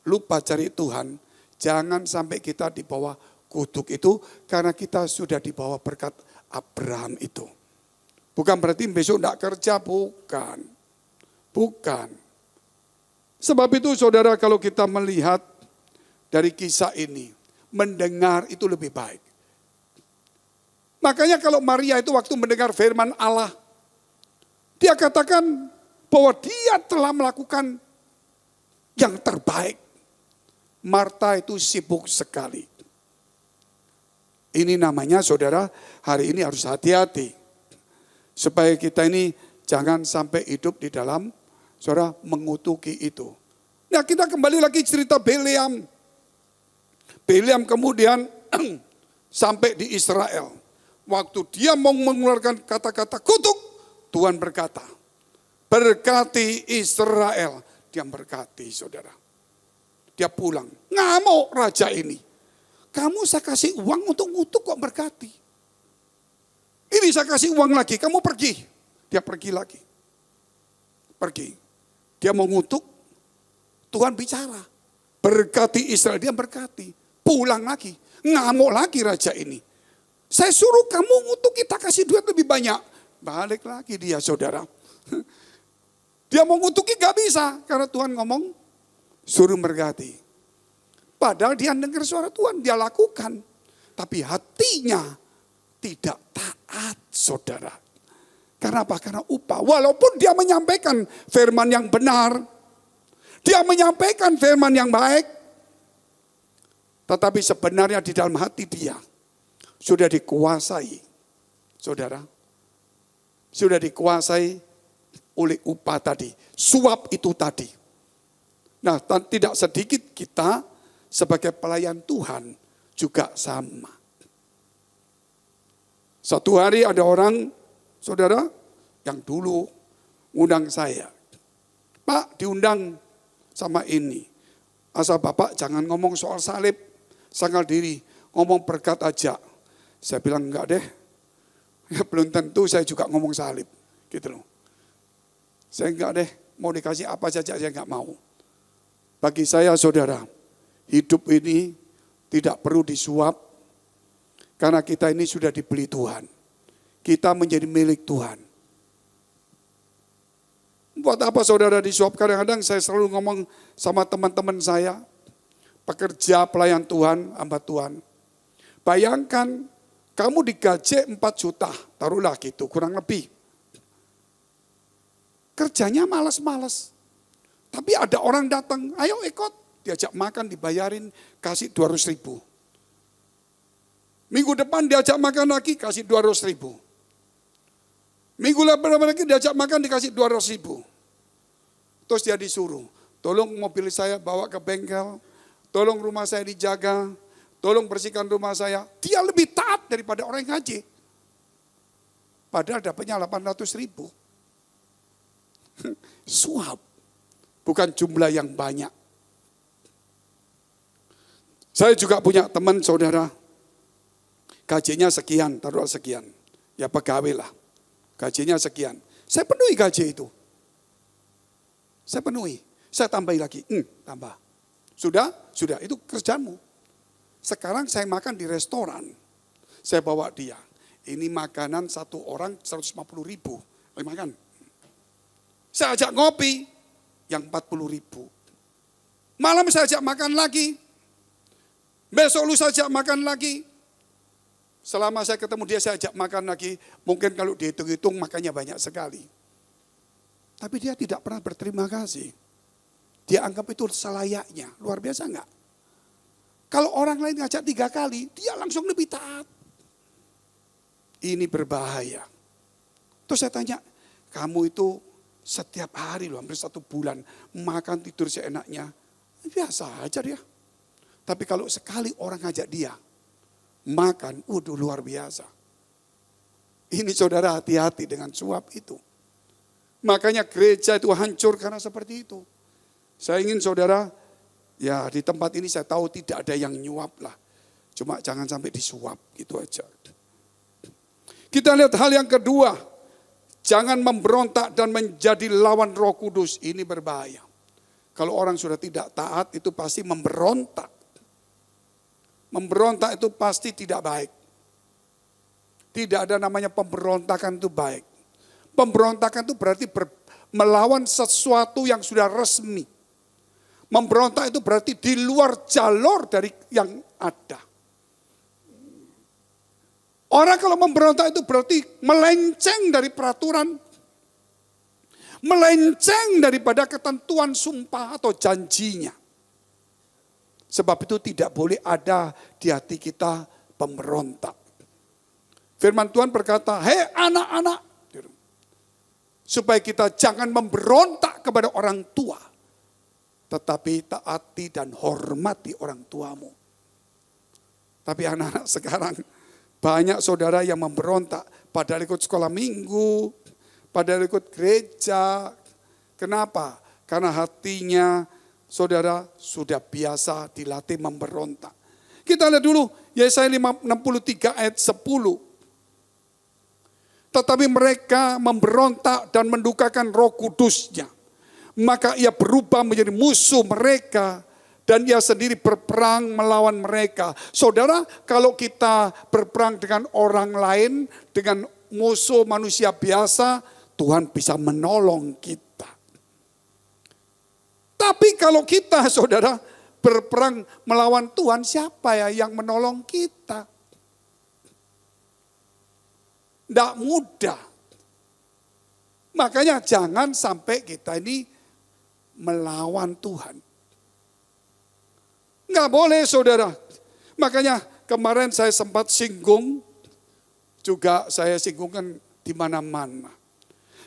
lupa cari Tuhan, jangan sampai kita di bawah kutuk itu, karena kita sudah di bawah berkat Abraham itu. Bukan berarti besok enggak kerja, bukan. Bukan. Sebab itu saudara, kalau kita melihat dari kisah ini, mendengar itu lebih baik. Makanya kalau Maria itu waktu mendengar firman Allah, dia katakan bahwa dia telah melakukan yang terbaik. Marta itu sibuk sekali. Ini namanya saudara, hari ini harus hati-hati. Supaya kita ini jangan sampai hidup di dalam saudara mengutuki itu. Nah, kita kembali lagi cerita Bileam. Bileam kemudian sampai di Israel. Waktu dia mau mengeluarkan kata-kata kutuk, Tuhan berkata, berkati Israel. Dia berkati saudara. Dia pulang, ngamuk raja ini. Kamu saya kasih uang untuk ngutuk kok berkati. Ini saya kasih uang lagi, kamu pergi. Dia pergi lagi. Pergi. Dia mau ngutuk, Tuhan bicara. Berkati Israel, dia berkati. Pulang lagi, ngamuk lagi raja ini. Saya suruh kamu ngutuk, kita kasih duit lebih banyak. Balik lagi dia saudara. Dia mau ngutuki gak bisa, karena Tuhan ngomong, suruh berkati. Padahal dia dengar suara Tuhan, dia lakukan. Tapi hatinya tidak taat saudara. Karena apa? Karena upah. Walaupun dia menyampaikan firman yang benar. Dia menyampaikan firman yang baik. Tetapi sebenarnya di dalam hati dia sudah dikuasai. Saudara. Sudah dikuasai oleh upah tadi. Suap itu tadi. Nah, tidak sedikit kita sebagai pelayan Tuhan juga sama. Satu hari ada orang, saudara, yang dulu undang saya. Pak, diundang sama ini. Asal Bapak jangan ngomong soal salib, sangkal diri, ngomong berkat aja. Saya bilang enggak deh, ya, belum tentu saya juga ngomong salib. Gitu loh. Saya enggak deh, mau dikasih apa saja saya enggak mau. Bagi saya saudara, hidup ini tidak perlu disuap karena kita ini sudah dibeli Tuhan. Kita menjadi milik Tuhan. Buat apa saudara disuap? Kadang-kadang saya selalu ngomong sama teman-teman saya, pekerja pelayan Tuhan, hamba Tuhan. Bayangkan kamu digaji 4 juta, taruhlah gitu, kurang lebih. Kerjanya malas-malas. Tapi ada orang datang, ayo ikut. Diajak makan, dibayarin, kasih 200 ribu. Minggu depan diajak makan lagi, kasih 200 ribu. Minggu depan lagi diajak makan, dikasih 200 ribu. Terus dia disuruh, tolong mobil saya bawa ke bengkel, tolong rumah saya dijaga, tolong bersihkan rumah saya. Dia lebih taat daripada orang yang gaji. Padahal dapatnya 800 ribu. Suap. Bukan jumlah yang banyak. Saya juga punya teman saudara, gajinya sekian, taruh sekian. Ya pegawai lah, gajinya sekian. Saya penuhi gaji itu. Saya penuhi, saya tambahi lagi, tambah. Sudah, itu kerjaanmu. Sekarang saya makan di restoran, saya bawa dia. Ini makanan satu orang 150 ribu, makan. Saya ajak ngopi, yang 40 ribu. Malam saya ajak makan lagi. Besok lusa ajak makan lagi. Selama saya ketemu dia saya ajak makan lagi. Mungkin kalau dihitung-hitung makannya banyak sekali. Tapi dia tidak pernah berterima kasih. Dia anggap itu selayaknya. Luar biasa enggak? Kalau orang lain ngajak 3 kali, dia langsung lebih taat. Ini berbahaya. Terus saya tanya, kamu itu setiap hari loh, hampir 1 bulan, makan tidur seenaknya. Biasa aja dia. Tapi kalau sekali orang ngajak dia, makan, waduh luar biasa. Ini saudara hati-hati dengan suap itu. Makanya gereja itu hancur karena seperti itu. Saya ingin saudara, ya di tempat ini saya tahu tidak ada yang nyuap lah. Cuma jangan sampai disuap, gitu aja. Kita lihat hal yang kedua. Jangan memberontak dan menjadi lawan Roh Kudus. Ini berbahaya. Kalau orang sudah tidak taat itu pasti memberontak. Memberontak itu pasti tidak baik. Tidak ada namanya pemberontakan itu baik. Pemberontakan itu berarti melawan sesuatu yang sudah resmi. Memberontak itu berarti di luar jalur dari yang ada. Orang kalau memberontak itu berarti melenceng dari peraturan, melenceng daripada ketentuan sumpah atau janjinya. Sebab itu tidak boleh ada di hati kita pemberontak. Firman Tuhan berkata, hei anak-anak, supaya kita jangan memberontak kepada orang tua, tetapi taati dan hormati orang tuamu. Tapi anak-anak sekarang, banyak saudara yang memberontak, padahal ikut sekolah minggu, padahal ikut gereja. Kenapa? Karena hatinya saudara sudah biasa dilatih memberontak. Kita lihat dulu Yesaya 63 ayat 10. Tetapi mereka memberontak dan mendukakan Roh Kudusnya. Maka ia berubah menjadi musuh mereka dan ia sendiri berperang melawan mereka. Saudara, kalau kita berperang dengan orang lain, dengan musuh manusia biasa, Tuhan bisa menolong kita. Tapi kalau kita, saudara, berperang melawan Tuhan, siapa ya yang menolong kita? Tidak mudah. Makanya jangan sampai kita ini melawan Tuhan. Nggak boleh saudara. Makanya kemarin saya sempat singgung, juga saya singgungkan di mana-mana.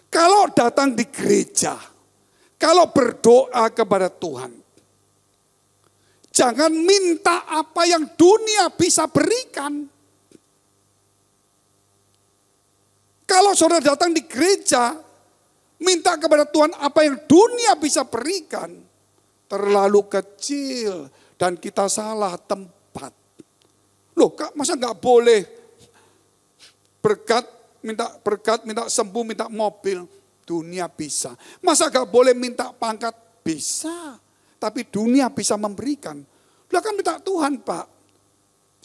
Kalau datang di gereja, kalau berdoa kepada Tuhan, jangan minta apa yang dunia bisa berikan. Kalau saudara datang di gereja, minta kepada Tuhan apa yang dunia bisa berikan, terlalu kecil dan kita salah tempat. Loh, masa nggak boleh berkat, minta sembuh, minta mobil, dunia bisa. Masa nggak boleh minta pangkat? Bisa, tapi dunia bisa memberikan. Lah kan minta Tuhan, Pak.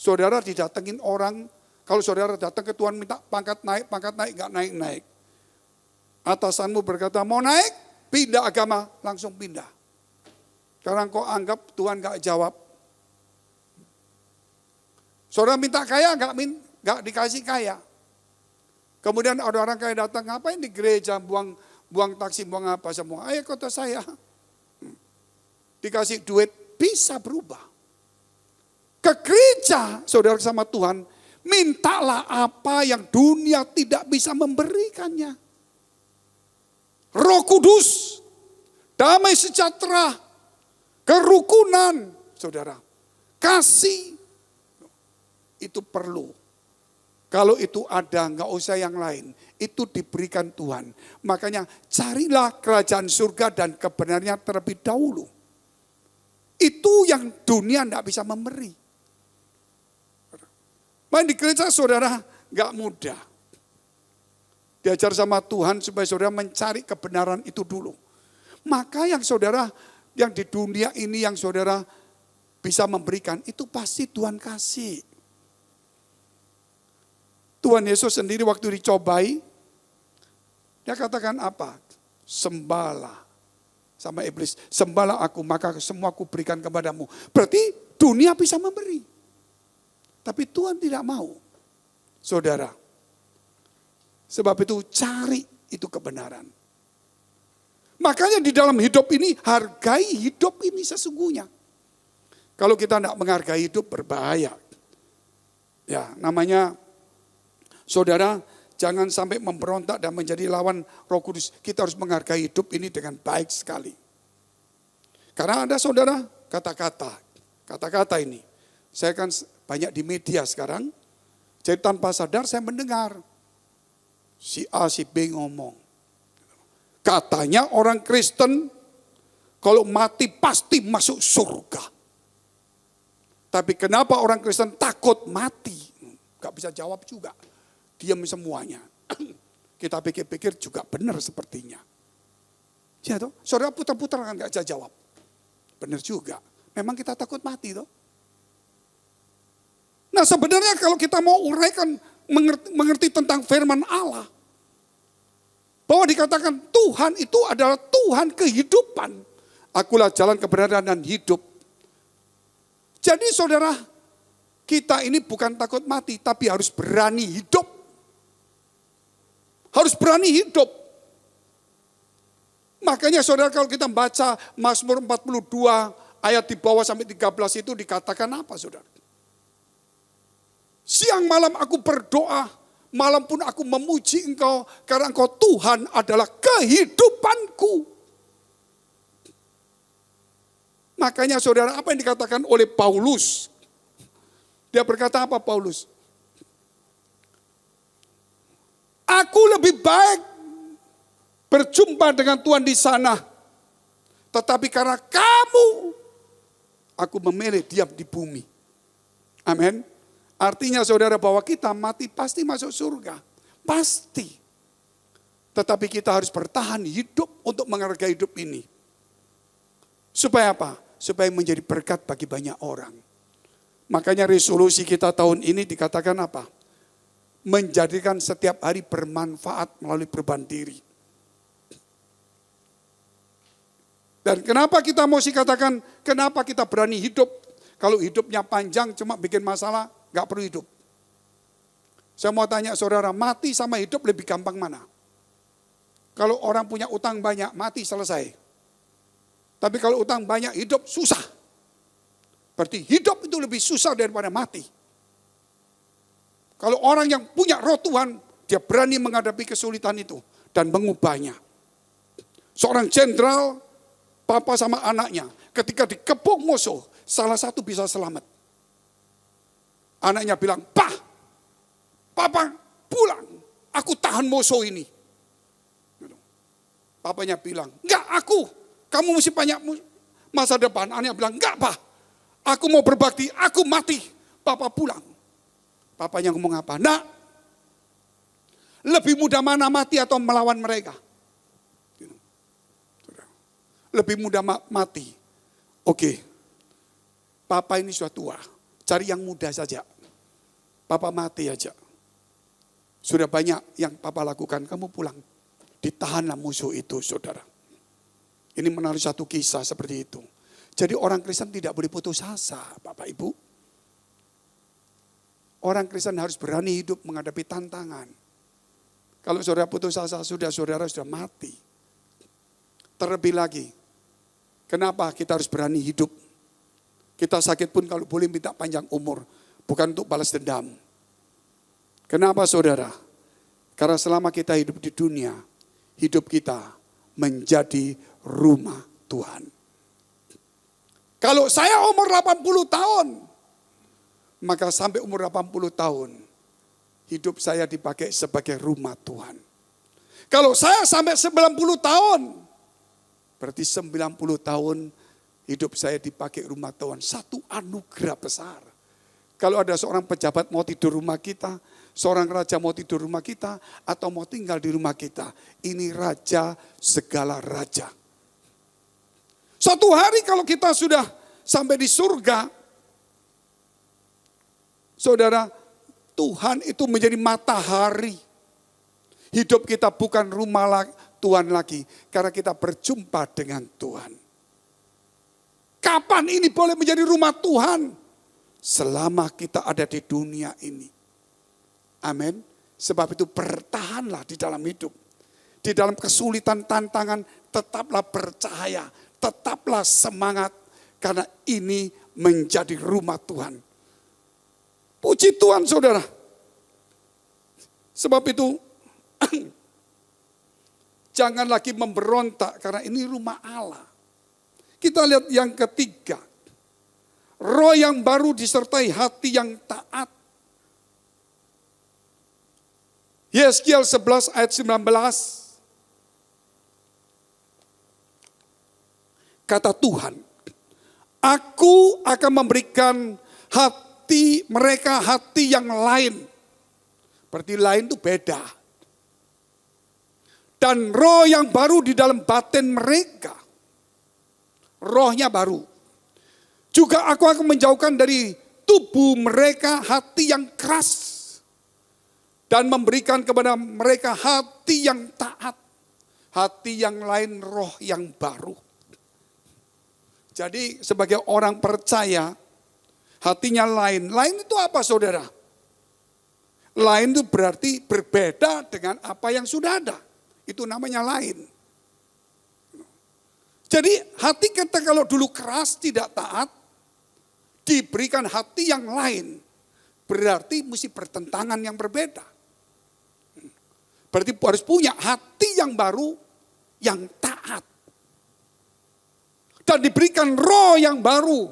Saudara didatengin orang, kalau saudara datang ke Tuhan minta pangkat naik, nggak naik. Atasanmu berkata mau naik, pindah agama, langsung pindah. Karena kau anggap Tuhan nggak jawab. Saudara minta kaya, nggak dikasih kaya. Kemudian ada orang kaya datang, ngapain di gereja, buang taksi, buang apa semua. Ayo kota saya. Dikasih duit, bisa berubah. Ke gereja, saudara sama Tuhan, mintalah apa yang dunia tidak bisa memberikannya. Roh Kudus, damai sejahtera, kerukunan, saudara. Kasih, itu perlu. Kalau itu ada, nggak usah yang lain. Itu diberikan Tuhan. Makanya carilah kerajaan surga dan kebenarannya terlebih dahulu. Itu yang dunia nggak bisa memberi. Main di gereja saudara nggak mudah. Diajar sama Tuhan supaya saudara mencari kebenaran itu dulu. Maka yang saudara, yang di dunia ini yang saudara bisa memberikan, itu pasti Tuhan kasih. Tuhan Yesus sendiri waktu dicobai, dia katakan apa? Sembahlah sama iblis, sembahlah aku maka semua aku berikan kepadamu. Berarti dunia bisa memberi. Tapi Tuhan tidak mau. Saudara, sebab itu cari itu kebenaran. Makanya di dalam hidup ini, hargai hidup ini sesungguhnya. Kalau kita tidak menghargai hidup, berbahaya. Ya, namanya, saudara, jangan sampai memberontak dan menjadi lawan Roh Kudus. Kita harus menghargai hidup ini dengan baik sekali. Karena ada saudara, kata-kata ini. Saya kan banyak di media sekarang, jadi tanpa sadar saya mendengar. Si A, si B ngomong. Katanya orang Kristen kalau mati pasti masuk surga. Tapi kenapa orang Kristen takut mati? Gak bisa jawab juga. Diam semuanya. Kita pikir-pikir juga benar sepertinya. Ya toh, saudara putar-putar kan gak bisa jawab. Benar juga. Memang kita takut mati toh. Nah sebenarnya kalau kita mau uraikan, mengerti tentang firman Allah. Bahwa dikatakan Tuhan itu adalah Tuhan kehidupan. Akulah jalan kebenaran dan hidup. Jadi saudara, kita ini bukan takut mati, tapi harus berani hidup. Harus berani hidup. Makanya saudara, kalau kita baca Mazmur 42 ayat di bawah sampai 13 itu dikatakan apa saudara? Siang malam aku berdoa, malam pun aku memuji Engkau, karena Engkau Tuhan adalah kehidupanku. Makanya saudara, apa yang dikatakan oleh Paulus? Dia berkata apa Paulus? Aku lebih baik berjumpa dengan Tuhan di sana. Tetapi karena kamu, aku memilih diam di bumi. Amin. Artinya saudara, bahwa kita mati pasti masuk surga. Pasti. Tetapi kita harus bertahan hidup untuk menghargai hidup ini. Supaya apa? Supaya menjadi berkat bagi banyak orang. Makanya resolusi kita tahun ini dikatakan apa? Menjadikan setiap hari bermanfaat melalui beban diri. Dan kenapa kita mesti katakan, kenapa kita berani hidup? Kalau hidupnya panjang cuma bikin masalah, gak perlu hidup. Saya mau tanya saudara, mati sama hidup lebih gampang mana? Kalau orang punya utang banyak, mati selesai. Tapi kalau utang banyak, hidup susah. Berarti hidup itu lebih susah daripada mati. Kalau orang yang punya roh Tuhan, dia berani menghadapi kesulitan itu dan mengubahnya. Seorang jenderal, papa sama anaknya, ketika dikepung musuh, salah satu bisa selamat. Anaknya bilang, Papa pulang, aku tahan musuh ini. Papanya bilang, enggak aku, kamu mesti banyak masa depan. Anaknya bilang, enggak Pak, aku mau berbakti, aku mati, Papa pulang. Papanya ngomong apa? Nak, lebih mudah mana mati atau melawan mereka? Lebih mudah mati. Oke, Papa ini sudah tua, cari yang muda saja. Papa mati aja. Sudah banyak yang Papa lakukan, kamu pulang. Ditahanlah musuh itu saudara. Ini menarik satu kisah seperti itu. Jadi orang Kristen tidak boleh putus asa Bapak Ibu. Orang Kristen harus berani hidup menghadapi tantangan. Kalau saudara putus asa, saudara sudah mati. Terlebih lagi, kenapa kita harus berani hidup? Kita sakit pun kalau boleh minta panjang umur, bukan untuk balas dendam. Kenapa saudara? Karena selama kita hidup di dunia, hidup kita menjadi rumah Tuhan. Kalau saya umur 80 tahun, maka sampai umur 80 tahun, hidup saya dipakai sebagai rumah Tuhan. Kalau saya sampai 90 tahun, berarti 90 tahun hidup saya dipakai rumah Tuhan. Satu anugerah besar. Kalau ada seorang pejabat mau tidur rumah kita, seorang raja mau tidur rumah kita, atau mau tinggal di rumah kita, ini raja segala raja. Suatu hari kalau kita sudah sampai di surga, saudara, Tuhan itu menjadi matahari. Hidup kita bukan rumah Tuhan lagi, karena kita berjumpa dengan Tuhan. Kapan ini boleh menjadi rumah Tuhan? Selama kita ada di dunia ini. Amin. Sebab itu bertahanlah di dalam hidup. Di dalam kesulitan, tantangan, tetaplah percaya, tetaplah semangat. Karena ini menjadi rumah Tuhan. Puji Tuhan saudara. Sebab itu jangan lagi memberontak karena ini rumah Allah. Kita lihat yang ketiga. Roh yang baru disertai hati yang taat. Yeskiel 11 ayat 19. Kata Tuhan, aku akan memberikan hati mereka hati yang lain. Berarti lain itu beda. Dan roh yang baru di dalam batin mereka. Rohnya baru. Juga aku akan menjauhkan dari tubuh mereka hati yang keras. Dan memberikan kepada mereka hati yang taat. Hati yang lain, roh yang baru. Jadi sebagai orang percaya, hatinya lain. Lain itu apa saudara? Lain itu berarti berbeda dengan apa yang sudah ada. Itu namanya lain. Jadi hati kita kalau dulu keras tidak taat, diberikan hati yang lain. Berarti mesti pertentangan yang berbeda. Berarti harus punya hati yang baru, yang taat. Dan diberikan roh yang baru.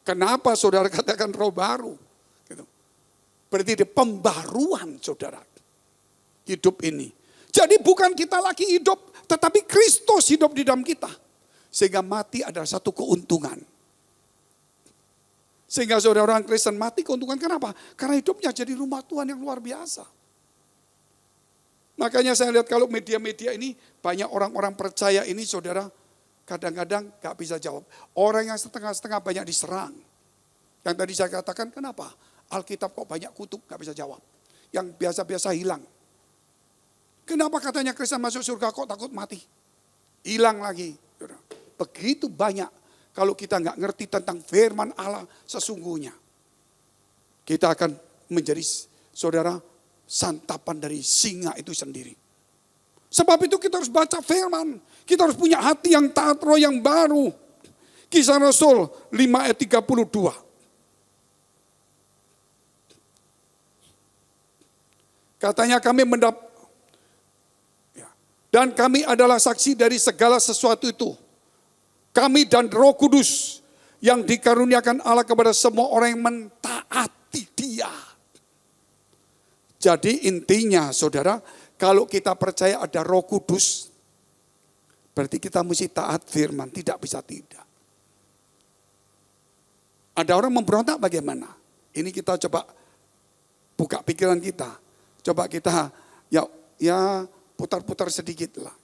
Kenapa saudara katakan roh baru? Gitu. Berarti ada pembaruan saudara. Hidup ini. Jadi bukan kita lagi hidup, tetapi Kristus hidup di dalam kita. Sehingga mati adalah satu keuntungan. Sehingga saudara orang Kristen mati keuntungan kenapa? Karena hidupnya jadi rumah Tuhan yang luar biasa. Makanya saya lihat kalau media-media ini banyak orang-orang percaya ini saudara kadang-kadang gak bisa jawab. Orang yang setengah-setengah banyak diserang. Yang tadi saya katakan kenapa? Alkitab kok banyak kutuk gak bisa jawab. Yang biasa-biasa hilang. Kenapa katanya Kristen masuk surga kok takut mati? Hilang lagi. Begitu banyak kalau kita nggak ngerti tentang firman Allah sesungguhnya. Kita akan menjadi saudara santapan dari singa itu sendiri. Sebab itu kita harus baca firman. Kita harus punya hati yang taat, roh yang baru. Kisah Rasul 5 ayat 32. Katanya kami dan kami adalah saksi dari segala sesuatu itu. Kami dan Roh Kudus yang dikaruniakan Allah kepada semua orang yang mentaati Dia. Jadi intinya saudara, kalau kita percaya ada Roh Kudus, berarti kita mesti taat firman, tidak bisa tidak. Ada orang memberontak bagaimana? Ini kita coba buka pikiran kita. Coba kita ya putar-putar sedikit lah.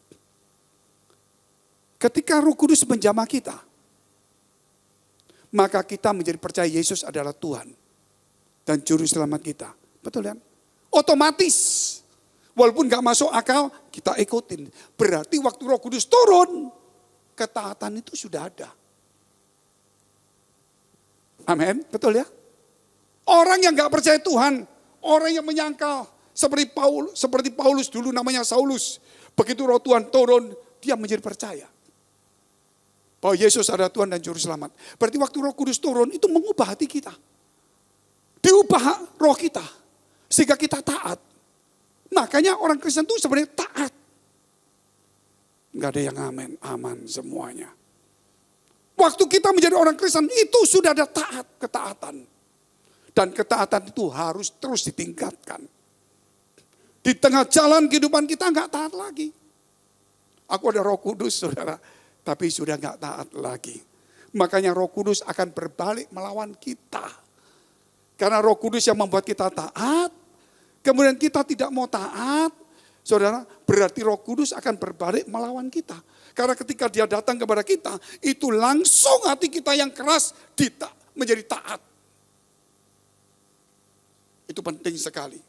Ketika Roh Kudus menjamah kita, maka kita menjadi percaya Yesus adalah Tuhan dan Juru Selamat kita. Betul kan? Otomatis, walaupun gak masuk akal, kita ikutin. Berarti waktu Roh Kudus turun, ketaatan itu sudah ada. Amin, betul ya? Orang yang gak percaya Tuhan, orang yang menyangkal, seperti Paulus dulu namanya Saulus. Begitu Roh Tuhan turun, dia menjadi percaya bahwa Yesus adalah Tuhan dan Juru Selamat. Berarti waktu Roh Kudus turun itu mengubah hati kita. Diubah roh kita. Sehingga kita taat. Makanya orang Kristen itu sebenarnya taat. Enggak ada yang aman semuanya. Waktu kita menjadi orang Kristen itu sudah ada ketaatan. Dan ketaatan itu harus terus ditingkatkan. Di tengah jalan kehidupan kita enggak taat lagi. Aku ada Roh Kudus saudara. Tapi sudah gak taat lagi. Makanya Roh Kudus akan berbalik melawan kita. Karena Roh Kudus yang membuat kita taat. Kemudian kita tidak mau taat. Saudara, berarti Roh Kudus akan berbalik melawan kita. Karena ketika dia datang kepada kita, itu langsung hati kita yang keras menjadi taat. Itu penting sekali.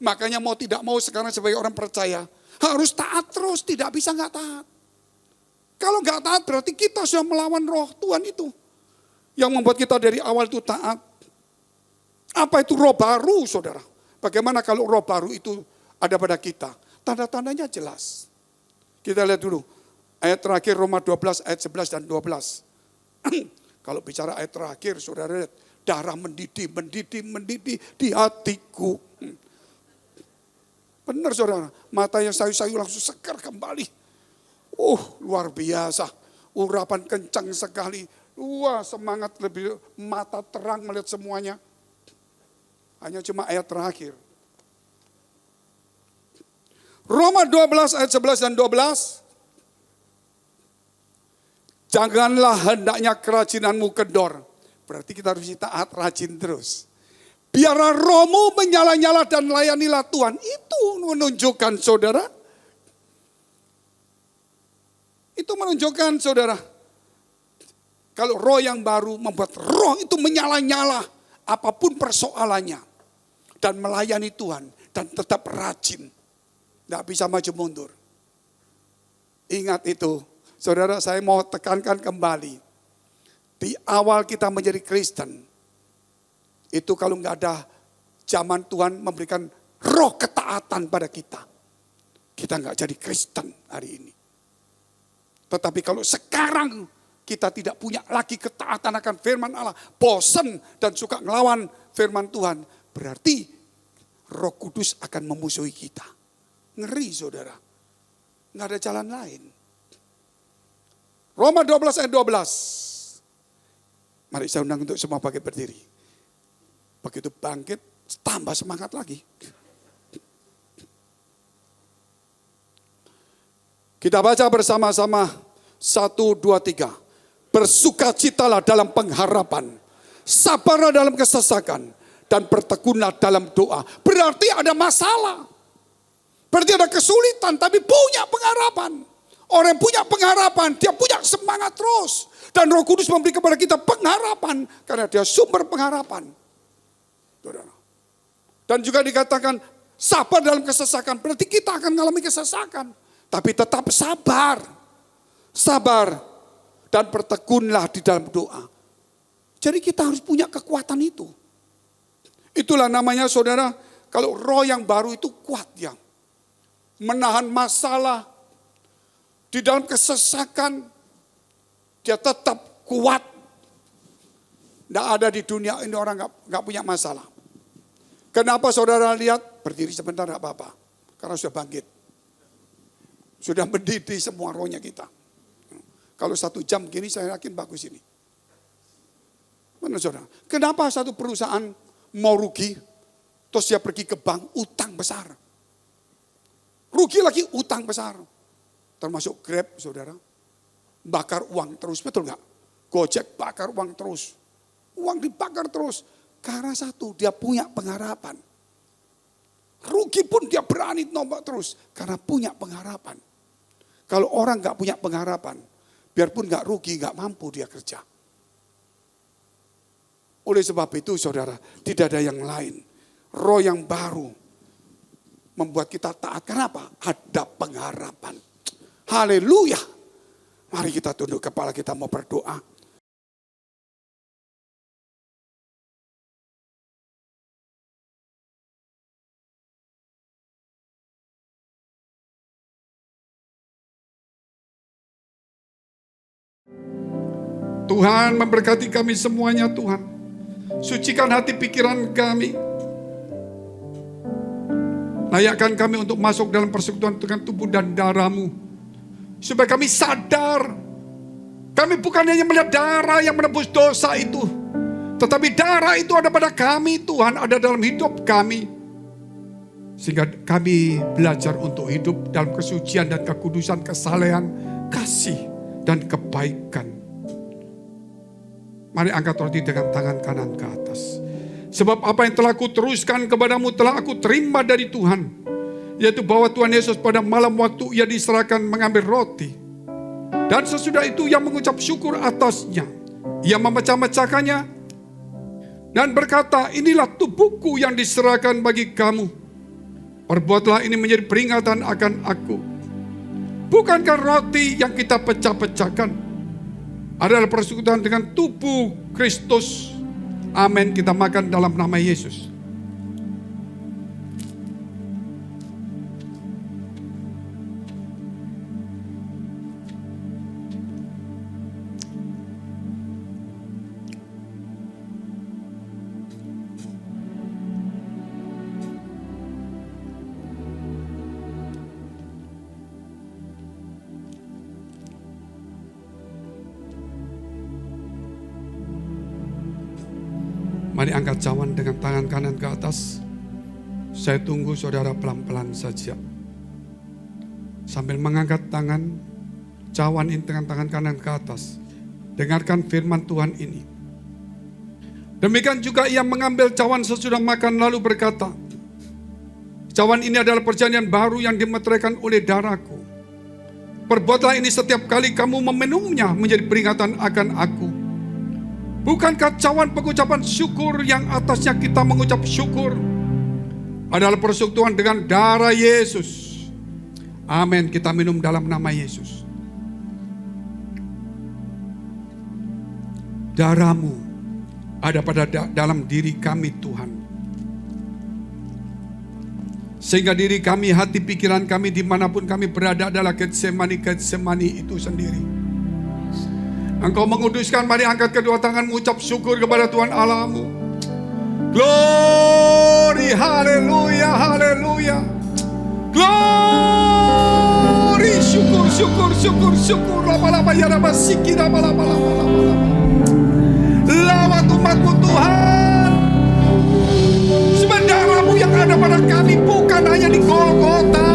Makanya mau tidak mau sekarang sebagai orang percaya, harus taat terus, tidak bisa gak taat. Kalau nggak taat berarti kita sudah melawan roh Tuhan itu. Yang membuat kita dari awal itu taat. Apa itu roh baru saudara? Bagaimana kalau roh baru itu ada pada kita? Tanda-tandanya jelas. Kita lihat dulu. Ayat terakhir Roma 12 ayat 11 dan 12. Kalau bicara ayat terakhir saudara lihat. Darah mendidih di hatiku. Benar saudara. Mata yang sayu-sayu langsung segar kembali. Luar biasa. Urapan kencang sekali. Wah, semangat lebih, mata terang melihat semuanya. Hanya cuma ayat terakhir. Roma 12 ayat 11 dan 12. Janganlah hendaknya kerajinanmu kendor. Berarti kita harus taat, rajin terus. Biarlah rohmu menyala-nyala dan layanilah Tuhan. Itu menunjukkan saudara. Itu menunjukkan saudara, kalau roh yang baru membuat roh itu menyala-nyala apapun persoalannya. Dan melayani Tuhan dan tetap rajin. Tidak bisa maju mundur. Ingat itu, saudara saya mau tekankan kembali. Di awal kita menjadi Kristen, itu kalau nggak ada zaman Tuhan memberikan roh ketaatan pada kita, kita nggak jadi Kristen hari ini. Tetapi kalau sekarang kita tidak punya lagi ketaatan akan firman Allah, bosan dan suka ngelawan firman Tuhan, berarti Roh Kudus akan memusuhi kita. Ngeri saudara, nggak ada jalan lain. Roma 12 ayat 12. Mari saya undang untuk semua pakai berdiri. Begitu bangkit, tambah semangat lagi. Kita baca bersama-sama 1, 2, 3. Bersukacitalah dalam pengharapan, sabarlah dalam kesesakan, dan bertekunlah dalam doa. Berarti ada masalah. Berarti ada kesulitan, tapi punya pengharapan. Orang yang punya pengharapan, dia punya semangat terus. Dan Roh Kudus memberi kepada kita pengharapan, karena dia sumber pengharapan. Dan juga dikatakan sabar dalam kesesakan, berarti kita akan mengalami kesesakan. Tapi tetap sabar. Sabar dan bertekunlah di dalam doa. Jadi kita harus punya kekuatan itu. Itulah namanya saudara, kalau roh yang baru itu kuat ya. Menahan masalah di dalam kesesakan, dia tetap kuat. Tidak ada di dunia ini orang nggak punya masalah. Kenapa saudara lihat? Berdiri sebentar nggak apa-apa. Karena sudah bangkit. Sudah mendidih semua rohnya kita. Kalau 1 jam gini saya yakin bagus ini. Mana saudara? Kenapa satu perusahaan mau rugi, terus dia pergi ke bank utang besar. Rugi lagi utang besar. Termasuk Grab saudara. Bakar uang terus, betul nggak? Gojek bakar uang terus. Uang dibakar terus. Karena satu, dia punya pengharapan. Rugi pun dia berani nombak terus. Karena punya pengharapan. Kalau orang nggak punya pengharapan, biarpun nggak rugi, nggak mampu dia kerja. Oleh sebab itu saudara, tidak ada yang lain. Roh yang baru membuat kita taat. Kenapa? Ada pengharapan. Haleluya. Mari kita tunduk kepala, kita mau berdoa. Tuhan memberkati kami semuanya Tuhan. Sucikan hati pikiran kami. Layakkan kami untuk masuk dalam persekutuan dengan tubuh dan darah-Mu. Supaya kami sadar. Kami bukan hanya melihat darah yang menebus dosa itu. Tetapi darah itu ada pada kami Tuhan. Ada dalam hidup kami. Sehingga kami belajar untuk hidup dalam kesucian dan kekudusan, kesalehan, kasih dan kebaikan. Mari angkat roti dengan tangan kanan ke atas. Sebab apa yang telah kuteruskan kepadamu telah aku terima dari Tuhan. Yaitu bahwa Tuhan Yesus pada malam waktu ia diserahkan mengambil roti. Dan sesudah itu ia mengucap syukur atasnya. Ia memecah-mecahkannya. Dan berkata, inilah tubuhku yang diserahkan bagi kamu. Perbuatlah ini menjadi peringatan akan aku. Bukankah roti yang kita pecah-pecahkan adalah persekutuan dengan tubuh Kristus. Amin. Kita makan dalam nama Yesus. Mari angkat cawan dengan tangan kanan ke atas. Saya tunggu saudara pelan-pelan saja. Sambil mengangkat tangan, cawan ini dengan tangan kanan ke atas. Dengarkan firman Tuhan ini. Demikian juga ia mengambil cawan sesudah makan lalu berkata, cawan ini adalah perjanjian baru yang dimeteraikan oleh darahku. Perbuatlah ini setiap kali kamu meminumnya menjadi peringatan akan aku. Bukankah cawan pengucapan syukur yang atasnya kita mengucap syukur adalah persekutuan dengan darah Yesus. Amin. Kita minum dalam nama Yesus. Darah-Mu ada pada dalam diri kami Tuhan. Sehingga diri kami, hati, pikiran kami dimanapun kami berada adalah Getsemani itu sendiri. Engkau menguduskan, mari angkat kedua tanganmu, ucap syukur kepada Tuhan Allahmu. Glory, haleluya, haleluya. Glory, syukur, syukur, syukur, syukur. Lama-lama ya lama siki, lama-lama. Lawat umatmu Tuhan. Darah-Mu yang ada pada kami bukan hanya di Golgota.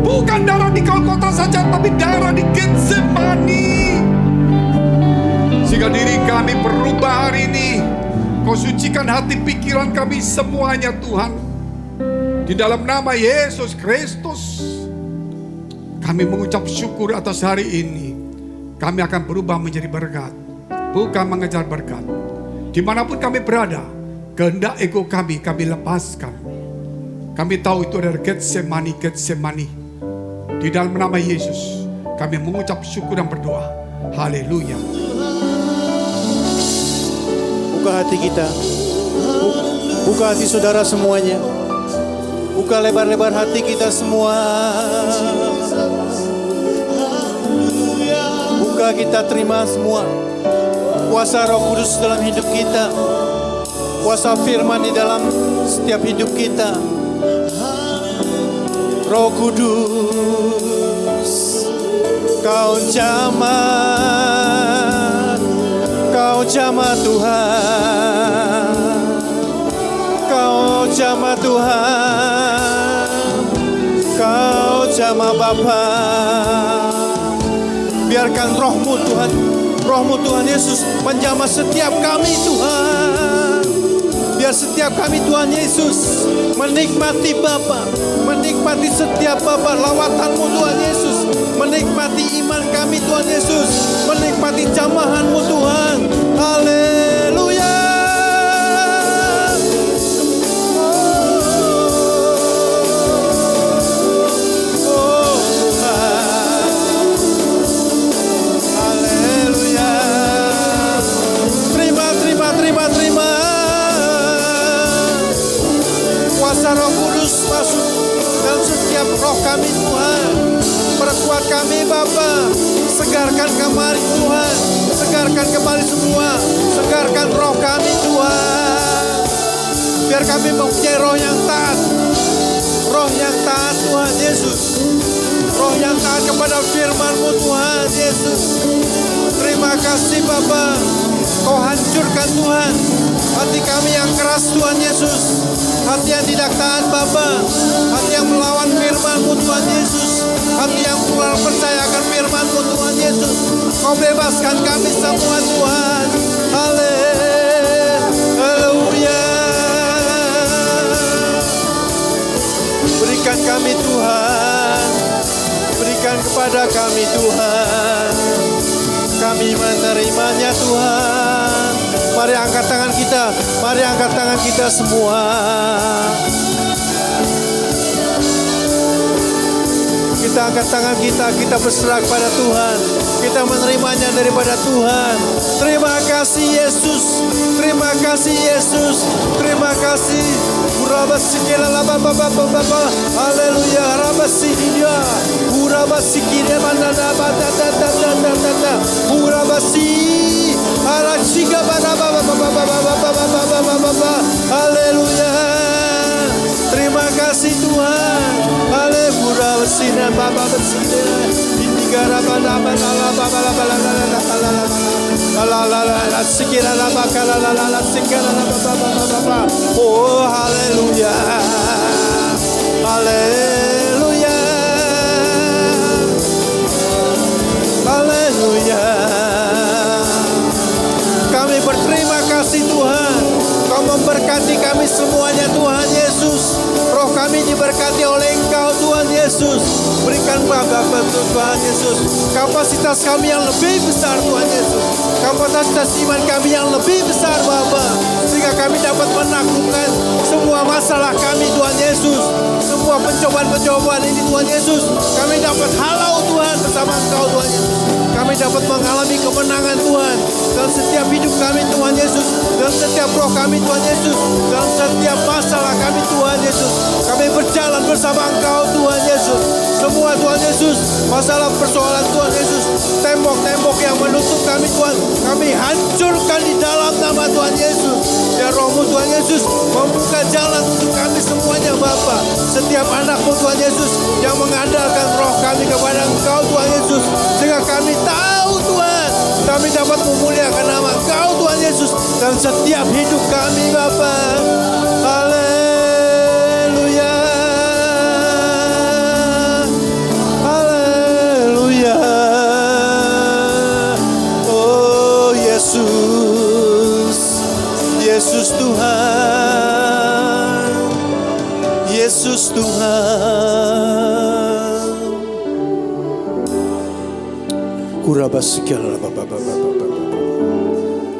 Bukan darah di Golgota saja, tapi darah di Getsemani. Sehingga diri kami berubah hari ini. Kau sucikan hati pikiran kami semuanya Tuhan. Di dalam nama Yesus Kristus, kami mengucap syukur atas hari ini. Kami akan berubah menjadi berkat, bukan mengejar berkat. Dimanapun kami berada, kehendak ego kami lepaskan. Kami tahu itu adalah Getsemani. Di dalam nama Yesus, kami mengucap syukur dan berdoa. Haleluya. Buka hati kita. Buka hati saudara semuanya. Buka lebar-lebar hati kita semua. Buka, kita terima semua kuasa Roh Kudus dalam hidup kita. Kuasa firman di dalam setiap hidup kita. Roh Kudus, Kau jamah Tuhan. Kau jamah Tuhan. Kau jamah Bapa. Biarkan Roh-Mu Tuhan, Roh-Mu Tuhan Yesus menjamah setiap kami Tuhan. Biar setiap kami Tuhan Yesus menikmati Bapa, menikmati setiap Bapa lawatan-Mu Tuhan Yesus, menikmati iman kami Tuhan Yesus, menikmati jamahan-Mu Tuhan. Haleluya. Oh Tuhan, haleluya. Terima. Kuasa Roh Kudus masuk dalam setiap roh kami Tuhan. Perkuat kami Bapa. Segarkan kembali Tuhan. Segarkan kembali semua. Segarkan roh kami Tuhan. Biar kami mempunyai roh yang taat. Roh yang taat Tuhan Yesus. Roh yang taat kepada firman-Mu Tuhan Yesus. Terima kasih Bapa. Kau hancurkan Tuhan hati kami yang keras Tuhan Yesus. Hati yang tidak taat Bapa. Hati yang melawan firman-Mu Tuhan Yesus. Hati yang kurang percaya akan firman-Mu Tuhan Yesus. Kau bebaskan kami semua Tuhan. Haleluya. Berikan kami Tuhan. Berikan kepada kami Tuhan. Kami menerimanya Tuhan. Mari angkat tangan kita. Mari angkat tangan kita semua. Kita angkat tangan kita. Kita berserah kepada Tuhan. Kita menerimanya daripada Tuhan. Terima kasih Yesus. Terima kasih Yesus. Terima kasih. Haleluya. Rabasidia. Urabasikia manada batata. Urabasi. Haleluya. Terima kasih Tuhan. Haleluya. Sinar Bapa bersinar. Indigara bala. Oh haleluya. Haleluya. Haleluya. Kami berterima kasih Tuhan. Kau memberkati kami semuanya Tuhan Yesus. Roh kami diberkati oleh Engkau Tuhan Yesus. Berikan Bapa Tuhan Yesus kapasitas kami yang lebih besar Tuhan Yesus. Kapasitas iman kami yang lebih besar Bapa. Sehingga kami dapat menaklukkan semua masalah kami Tuhan Yesus. Semua pencobaan-pencobaan ini Tuhan Yesus. Kami dapat halau Tuhan bersama Engkau Tuhan Yesus. Kami dapat mengalami kemenangan Tuhan dalam setiap hidup kami Tuhan Yesus. Dalam setiap roh kami Tuhan Yesus. Dalam setiap masalah kami Tuhan Yesus. Kami berjalan bersama Engkau Tuhan Yesus. Semua Tuhan Yesus, masalah persoalan Tuhan Yesus, tembok-tembok yang menutup kami Tuhan, kami hancurkan di dalam nama Tuhan Yesus. Ya Roh-Mu Tuhan Yesus membuka jalan untuk kami semuanya Bapa. Setiap anak-Mu Tuhan Yesus yang mengandalkan roh kami kepada Engkau Tuhan Yesus. Sehingga kami tahu Tuhan, kami dapat memuliakan nama Engkau Tuhan Yesus dalam setiap hidup kami Bapa. Haleluya. Haleluya. Oh Yesus. Yesus Tuhan. Yesus Tuhan.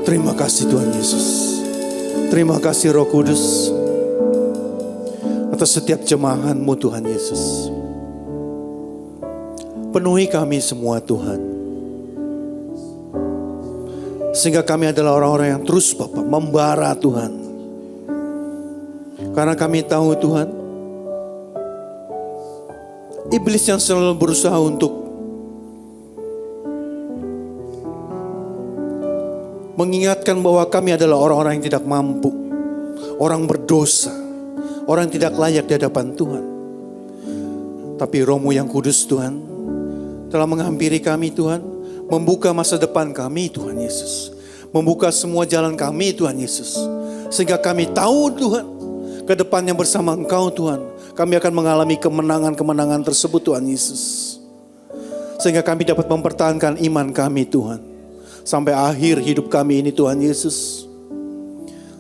Terima kasih Tuhan Yesus. Terima kasih Roh Kudus atas setiap jemahan-Mu Tuhan Yesus. Penuhi kami semua Tuhan. Sehingga kami adalah orang-orang yang terus Bapa membara Tuhan. Karena kami tahu Tuhan, iblis yang selalu berusaha untuk mengingatkan bahwa kami adalah orang-orang yang tidak mampu, orang berdosa, orang yang tidak layak di hadapan Tuhan. Tapi Roh-Mu yang kudus Tuhan telah menghampiri kami Tuhan, membuka masa depan kami Tuhan Yesus, membuka semua jalan kami Tuhan Yesus. Sehingga kami tahu Tuhan, ke depannya bersama Engkau Tuhan, kami akan mengalami kemenangan-kemenangan tersebut Tuhan Yesus. Sehingga kami dapat mempertahankan iman kami Tuhan. Sampai akhir hidup kami ini Tuhan Yesus.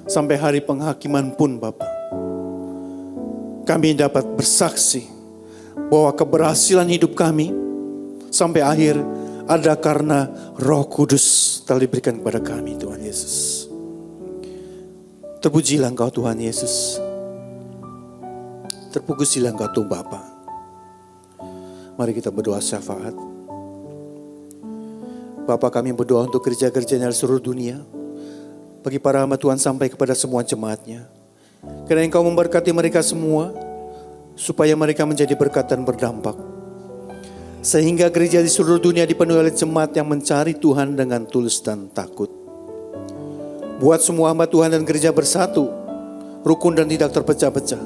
Sampai hari penghakiman pun Bapa. Kami dapat bersaksi bahwa keberhasilan hidup kami sampai akhir ada karena Roh Kudus telah diberikan kepada kami Tuhan Yesus. Terpujilah Engkau Tuhan Yesus. Terpujilah Engkau Tuhan Bapa. Mari kita berdoa syafaat. Bapa, kami berdoa untuk gereja-gerejanya di seluruh dunia. Bagi para hamba Tuhan sampai kepada semua jemaatnya. Karena Engkau memberkati mereka semua. Supaya mereka menjadi berkat dan berdampak. Sehingga gereja di seluruh dunia dipenuhi oleh jemaat yang mencari Tuhan dengan tulus dan takut. Buat semua hamba Tuhan dan gereja bersatu. Rukun dan tidak terpecah-pecah.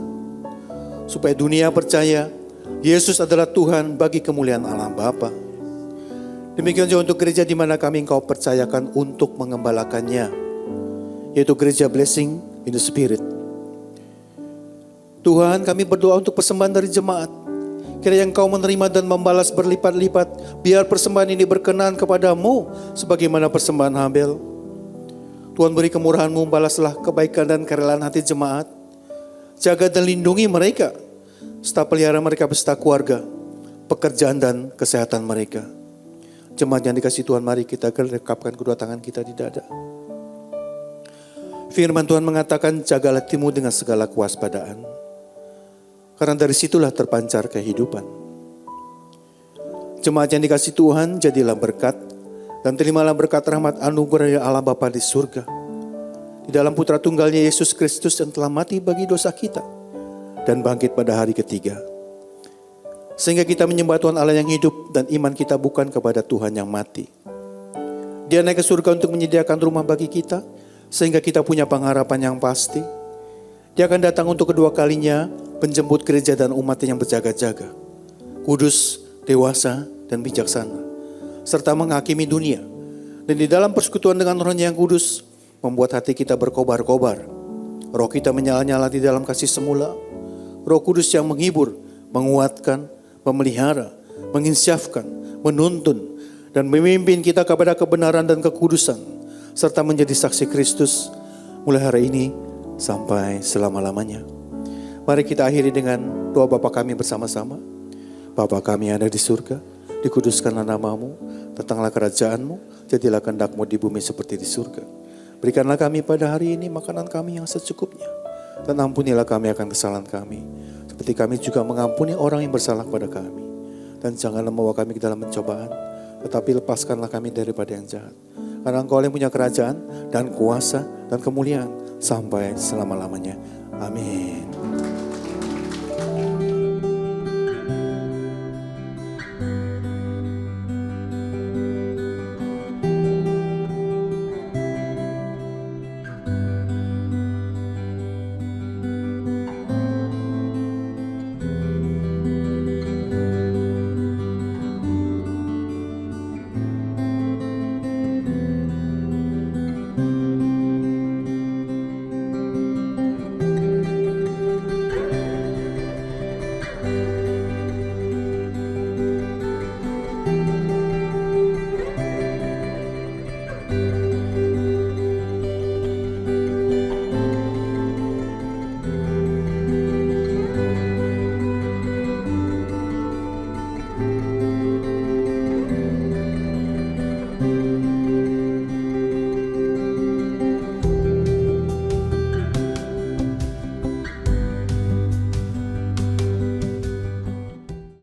Supaya dunia percaya Yesus adalah Tuhan bagi kemuliaan Allah Bapa. Demikian juga untuk gereja di mana kami Engkau percayakan untuk mengembalakannya, yaitu gereja Blessing in the Spirit. Tuhan, kami berdoa untuk persembahan dari jemaat. Kiranya Engkau menerima dan membalas berlipat-lipat, biar persembahan ini berkenan kepadamu sebagaimana persembahan Habel. Tuhan, beri kemurahan-Mu, balaslah kebaikan dan kerelaan hati jemaat. Jaga dan lindungi mereka, serta pelihara mereka beserta keluarga, pekerjaan dan kesehatan mereka. Jemaat yang dikasihi Tuhan, mari kita rekapkan kedua tangan kita di dada. Firman Tuhan mengatakan, jagalah hatimu dengan segala kewaspadaan. Karena dari situlah terpancar kehidupan. Jemaat yang dikasihi Tuhan, jadilah berkat dan terimalah berkat rahmat anugerah dari Allah Bapa di surga. Di dalam putra tunggalnya Yesus Kristus yang telah mati bagi dosa kita dan bangkit pada hari ketiga. Sehingga kita menyembah Tuhan Allah yang hidup dan iman kita bukan kepada Tuhan yang mati. Dia naik ke surga untuk menyediakan rumah bagi kita sehingga kita punya pengharapan yang pasti. Dia akan datang untuk kedua kalinya menjemput gereja dan umatnya yang berjaga-jaga. Kudus, dewasa, dan bijaksana. Serta menghakimi dunia. Dan di dalam persekutuan dengan Roh-Nya yang kudus membuat hati kita berkobar-kobar. Roh kita menyala-nyala di dalam kasih semula. Roh Kudus yang menghibur, menguatkan, memelihara, menginsyafkan, menuntun, dan memimpin kita kepada kebenaran dan kekudusan, serta menjadi saksi Kristus mulai hari ini sampai selama-lamanya. Mari kita akhiri dengan doa Bapa kami bersama-sama. Bapa kami yang ada di surga, dikuduskanlah namamu, datanglah kerajaanmu, jadilah kehendak-mu di bumi seperti di surga. Berikanlah kami pada hari ini makanan kami yang secukupnya, dan ampunilah kami akan kesalahan kami, seperti kami juga mengampuni orang yang bersalah kepada kami. Dan janganlah membawa kami ke dalam pencobaan, tetapi lepaskanlah kami daripada yang jahat. Karena Engkau yang punya kerajaan dan kuasa dan kemuliaan sampai selama-lamanya. Amin.